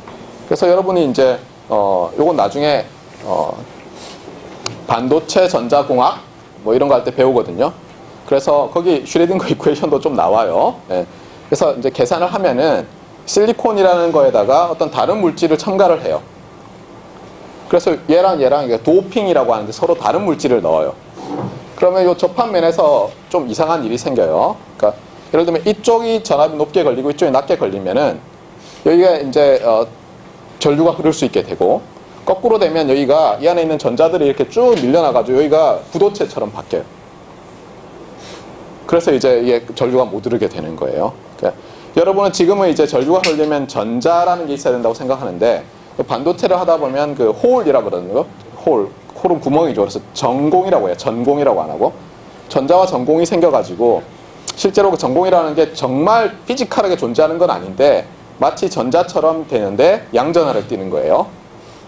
그래서 여러분이 이제 요건 나중에 반도체 전자공학 뭐 이런 거 할 때 배우거든요. 그래서 거기 슈레딩거 이퀘이션도 좀 나와요. 예. 그래서 이제 계산을 하면은 실리콘이라는 거에다가 어떤 다른 물질을 첨가를 해요. 그래서 얘랑 이게 도핑이라고 하는데 서로 다른 물질을 넣어요. 그러면 이 접합면에서 좀 이상한 일이 생겨요. 그러니까 예를 들면 이쪽이 전압이 높게 걸리고 이쪽이 낮게 걸리면은 여기가 이제 전류가 흐를 수 있게 되고 거꾸로 되면 여기가 이 안에 있는 전자들이 이렇게 쭉 밀려나가지고 여기가 부도체처럼 바뀌어요. 그래서 이제 이게 전류가 못 흐르게 되는 거예요. 그러니까 여러분은 지금은 이제 전류가 흐르려면 전자라는 게 있어야 된다고 생각하는데 반도체를 하다 보면 그 홀이라고 그러는 거, 홀은 구멍이죠. 그래서 전공이라고 해요. 전공이라고 안 하고 전자와 전공이 생겨가지고 실제로 그 전공이라는 게 정말 피지컬하게 존재하는 건 아닌데 마치 전자처럼 되는데 양전하를 띠는 거예요.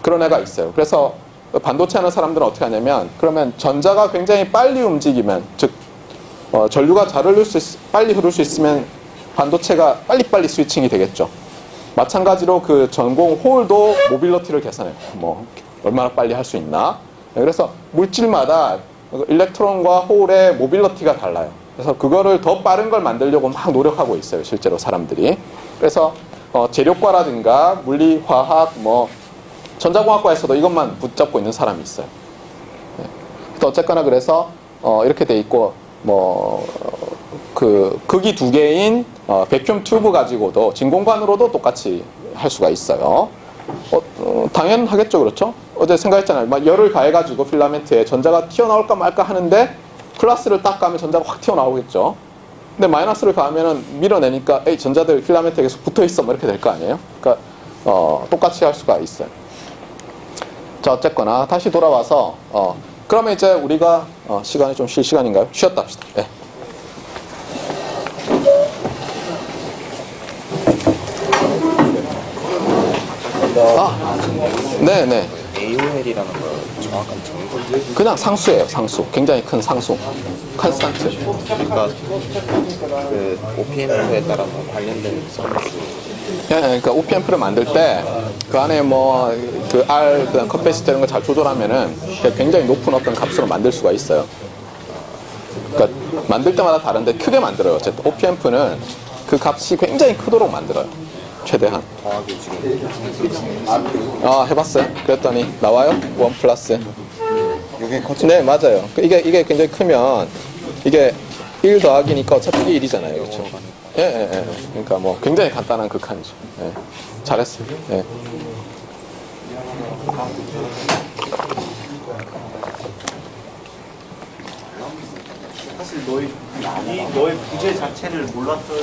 그런 애가 있어요. 그래서 반도체 하는 사람들은 어떻게 하냐면 그러면 전자가 굉장히 빨리 움직이면 즉 전류가 잘 흐를 빨리 흐를 수 있으면 반도체가 빨리빨리 스위칭이 되겠죠. 마찬가지로 그 전공 홀도 모빌리티를 계산해요. 뭐 얼마나 빨리 할 수 있나. 그래서 물질마다 일렉트론과 홀의 모빌리티가 달라요. 그래서 그거를 더 빠른 걸 만들려고 막 노력하고 있어요. 실제로 사람들이. 그래서 재료과라든가 물리, 화학, 뭐 전자공학과에서도 이것만 붙잡고 있는 사람이 있어요. 네. 어쨌거나 그래서 이렇게 돼 있고 뭐 그 극이 2개인 백큐ම් 튜브 가지고도 진공관으로도 똑같이 할 수가 있어요. 당연하겠죠, 그렇죠? 어제 생각했잖아요. 막 열을 가해가지고 필라멘트에 전자가 튀어나올까 말까 하는데 플러스를 딱 가면 전자가 확 튀어나오겠죠. 근데 마이너스를 가하면은 밀어내니까 에이 전자들 필라멘트에 계속 붙어 있어 뭐 이렇게 될 거 아니에요? 그러니까 똑같이 할 수가 있어요. 자, 어쨌거나 다시 돌아와서 그러면 이제 우리가 시간이 좀 쉴 시간인가요? 쉬었다 합시다. 네. 네네. AOL이라는 거 정확한 정보. 그냥 상수예요, 상수. 굉장히 큰 상수. 컨스탄트. 그러니까 그 OPM에 따라 뭐 관련된 서비스. 예, 그러니까 OPMP를 만들 때 그 안에 뭐 그 R, 그다음 커패시터 이런 거 잘 조절하면은 굉장히 높은 어떤 값으로 만들 수가 있어요. 그러니까 만들 때마다 다른데 크게 만들어요. 어쨌든 OPMP는 그 값이 굉장히 크도록 만들어요. 최대한. 더하기 지금 해봤어요? 그랬더니 나와요? 1 플러스. 이게 거쳐. 네, 맞아요. 이게 굉장히 크면 이게 1 더하기니까 어차피 1이잖아요. 그렇죠? 예. 그러니까 뭐 굉장히 간단한 극한이죠. 예. 잘했어요. 예. 사실 너의 부재 자체를 몰랐던